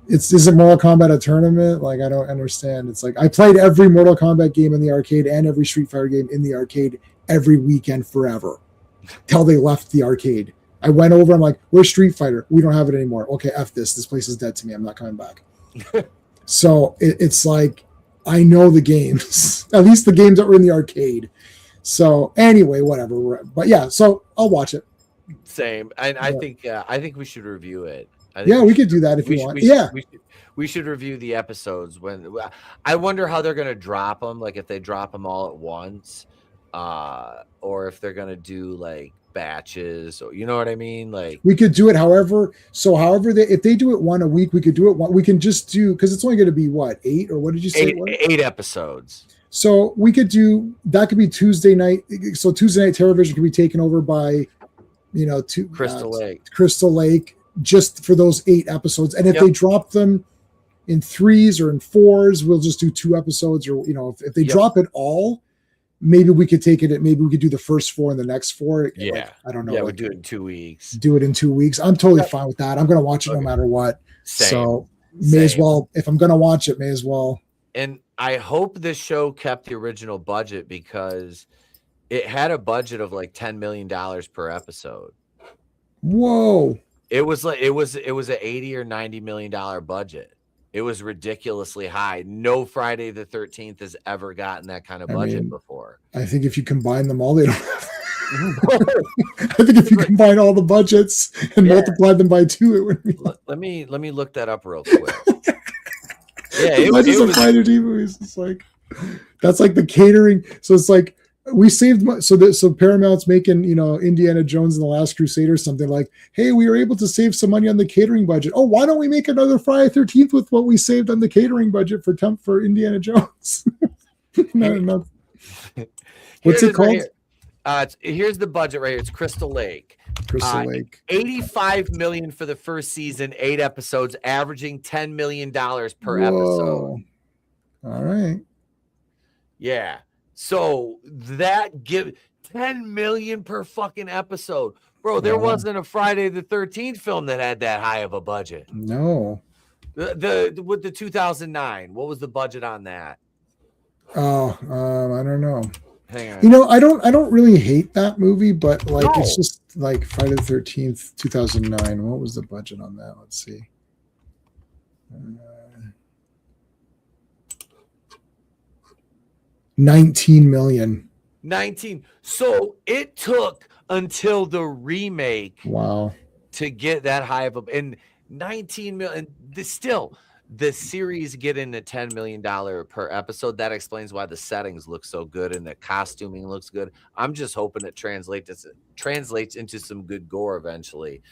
isn't Mortal Kombat a tournament? Like I don't understand. It's like I played every Mortal Kombat game in the arcade and every Street Fighter game in the arcade every weekend forever, till they left the arcade. I went over. I'm like, where's Street Fighter? We don't have it anymore. Okay, F this. This place is dead to me. I'm not coming back. So it's like. I know the games, at least the games that were in the arcade. So anyway, whatever. But yeah, so I'll watch it. Same. And I think we should review it. We could do that if you want. We should review the episodes when I wonder how they're going to drop them. Like if they drop them all at once, or if they're going to do like batches, or you know what I mean? Like we could do it however if they do it one a week, we could do it one. We can just do, because it's only going to be what, 8 or what did you say? 8 episodes. So we could do that. Could be Tuesday night. So Tuesday night television could be taken over by Crystal Lake just for those 8 episodes. And if they drop them in 3s or in 4s, we'll just do 2 episodes. Or if they drop it all, maybe we could take it. Maybe we could do the first 4 and the next 4. Yeah, like, I don't know. Yeah, we do it in 2 weeks. Do it in 2 weeks. I'm totally fine with that. I'm going to watch it no matter what. Same. So may as well. If I'm going to watch it, may as well. And I hope this show kept the original budget, because it had a budget of like $10 million per episode. Whoa! It was like it was an 80 or 90 million dollar budget. It was ridiculously high. No Friday the 13th has ever gotten that kind of budget before. I think if you combine them all, they don't. I think if you combine all the budgets and multiply them by 2, it would be. Let me look that up real quick. Yeah, it was Friday movies. It's like that's like the catering. So it's like we saved so Paramount's making Indiana Jones and the Last Crusade or something like, hey, we were able to save some money on the catering budget. Oh, why don't we make another Friday 13th with what we saved on the catering budget for Indiana Jones? No. What's it called? Here's the budget right here. It's Crystal Lake. Lake. $85 million for the first season, 8 episodes, averaging $10 million per episode. All right. Yeah. So that give $10 million per fucking episode. Bro, there wasn't a Friday the 13th film that had that high of a budget. No. With the 2009, what was the budget on that? Oh, I don't know. Hang on. I don't really hate that movie, but like it's just like Friday the 13th, 2009. What was the budget on that? Let's see. 19 million. 19. So it took until the remake to get that high of a, and 19 million. Still, the series getting the $10 million per episode. That explains why the settings look so good and the costuming looks good. I'm just hoping it translates into some good gore eventually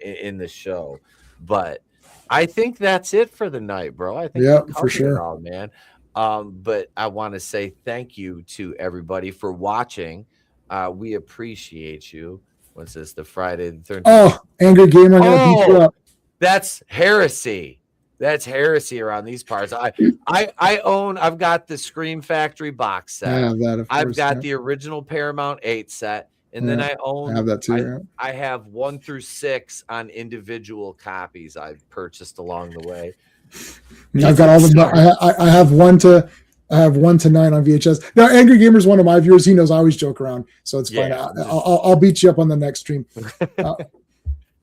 in the show. But I think that's it for the night, bro. I think for sure, all, man. But I want to say thank you to everybody for watching. We appreciate you. What's this? The Friday the 13th. Oh, Angry Gamer, I'm gonna beat you up. That's heresy. That's heresy around these parts. I've got the Scream Factory box set. I have that, of course, I've got the original Paramount 8 set. And then I have that too. I have 1 through 6 on individual copies I've purchased along the way. I've got all the. I have 1 to 9 on VHS. Now, Angry Gamer's one of my viewers. He knows I always joke around, so it's fine. I'll beat you up on the next stream.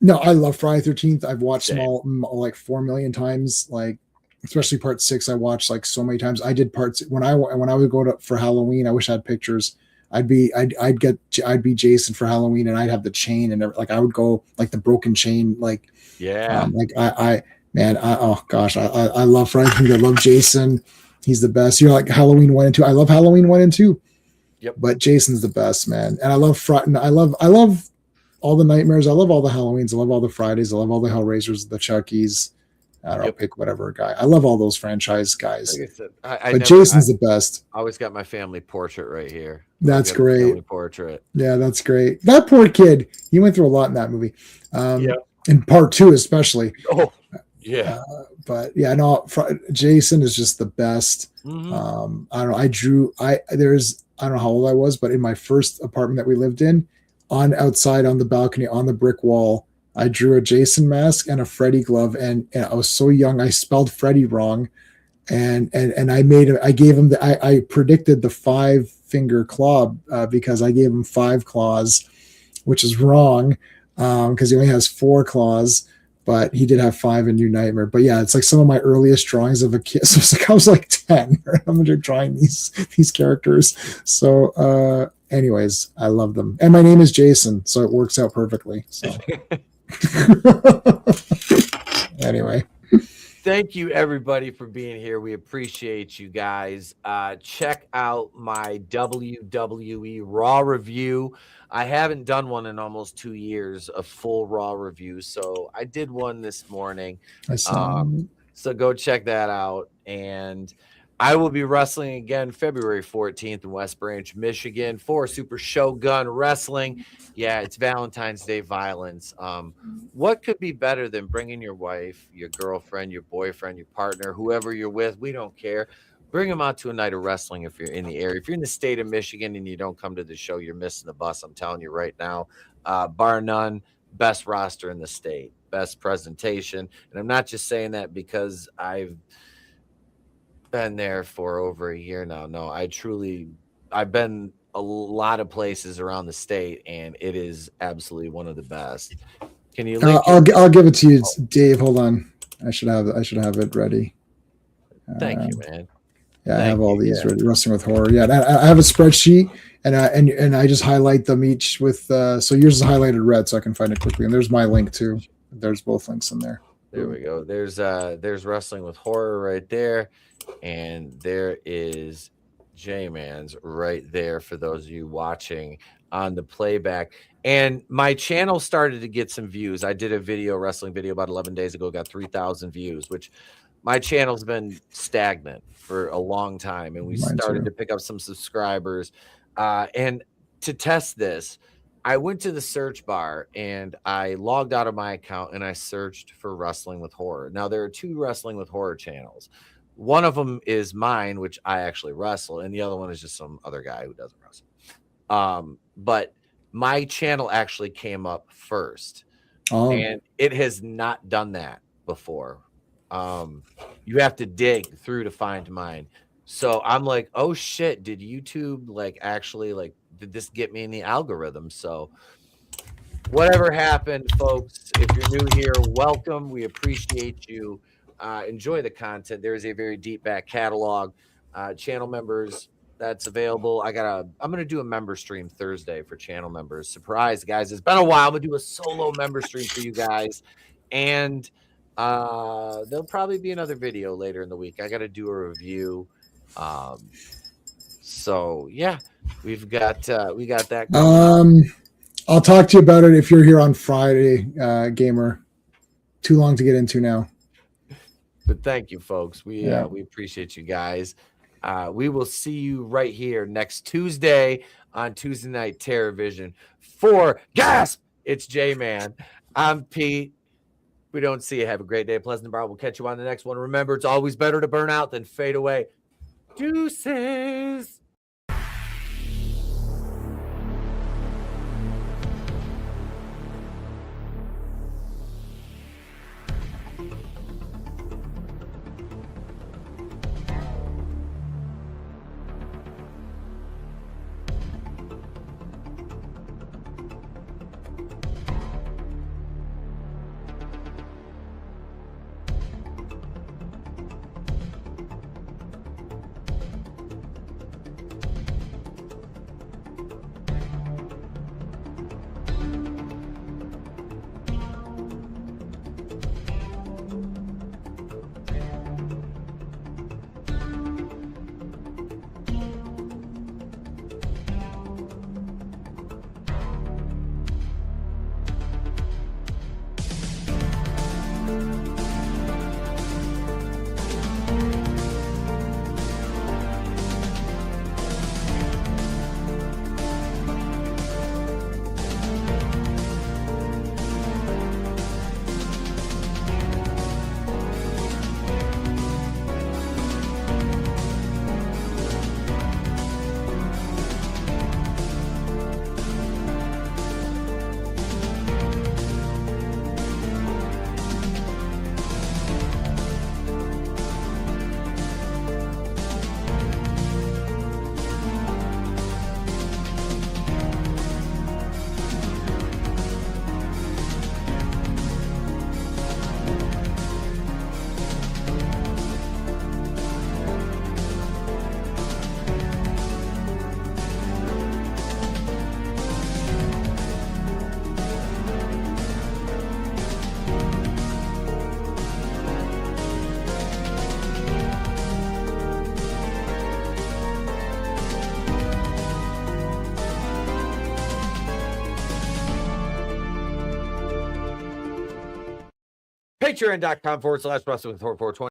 No, I love Friday 13th. I've watched them all like 4 million times. Like, especially part 6, I watched like so many times. I did parts when I would go for Halloween. I wish I had pictures. I'd be Jason for Halloween, and I'd have the chain, and like I would go like the broken chain, like oh gosh, I love Friday 13th. I love Jason. He's the best. Like Halloween 1 and 2. I love Halloween 1 and 2. Yep. But Jason's the best, man. And I love Friday. I love all the nightmares. I love all the Halloweens. I love all the Fridays. I love all the Hellraisers, the Chuckies. I don't know, pick whatever guy. I love all those franchise guys. Like I said, Jason's the best. I always got my family portrait right here. That's great. Family portrait. Yeah, that's great. That poor kid. He went through a lot in that movie. In part 2, especially. Oh, yeah. But yeah, no, Jason is just the best. Mm-hmm. I don't know. I don't know how old I was, but in my first apartment that we lived in, outside on the balcony on the brick wall, I drew a Jason mask and a Freddy glove, and I was so young I spelled Freddy wrong, and I predicted the 5-finger claw because I gave him 5 claws, which is wrong because he only has 4 claws, but he did have 5 in New Nightmare. But yeah, it's like some of my earliest drawings of a kid. So it's like I was like 10. I'm drawing these characters. So anyways, I love them. And my name is Jason, so it works out perfectly. So anyway. Thank you everybody for being here. We appreciate you guys. Check out my WWE Raw review. I haven't done one in almost 2 years, a full Raw review. So I did one this morning. I saw so go check that out. And I will be wrestling again February 14th in West Branch, Michigan for Super Shogun Wrestling. Yeah, it's Valentine's Day violence. What could be better than bringing your wife, your girlfriend, your boyfriend, your partner, whoever you're with? We don't care. Bring them out to a night of wrestling if you're in the area. If you're in the state of Michigan and you don't come to the show, you're missing the bus. I'm telling you right now, bar none, best roster in the state, best presentation. And I'm not just saying that because I've been there for over a year now. No, I've been a lot of places around the state, and it is absolutely one of the best. Can you link I'll give it to you, Dave. Hold on. I should have it ready. Thank you, man. Yeah, I have all these ready. Wrestling with Horror. Yeah, I have a spreadsheet, and I just highlight them each with. So yours is highlighted red, so I can find it quickly. And there's my link too. There's both links in there. There we go. There's Wrestling with Horror right there, and there is J-Man's right there for those of you watching on the playback. And my channel started to get some views. I did a wrestling video about 11 days ago, got 3,000 views, which my channel's been stagnant for a long time. And we started to pick up some subscribers. And to test this, I went to the search bar and I logged out of my account and I searched for Wrestling with Horror. Now, there are 2 Wrestling with Horror channels. One of them is mine, which I actually wrestle, and the other one is just some other guy who doesn't wrestle. But my channel actually came up first, and it has not done that before. You have to dig through to find mine. So I'm like, oh shit, did YouTube actually did this get me in the algorithm? So whatever happened, folks, if you're new here, welcome. We appreciate you. Enjoy the content. There is a very deep back catalog. Channel members, that's available. I'm gonna do a member stream Thursday for channel members. Surprise, guys! It's been a while. I'm gonna do a solo member stream for you guys, and there'll probably be another video later in the week. I got to do a review. So yeah, we got that going. I'll talk to you about it if you're here on Friday, Gamer. Too long to get into now. But thank you, folks. We appreciate you guys. We will see you right here next Tuesday on Tuesday Night Terrorvision for Gasp. It's J-Man. I'm Pete. We don't see you. Have a great day. Pleasant bar. We'll catch you on the next one. Remember, it's always better to burn out than fade away. Deuces. Patreon.com/wrestling420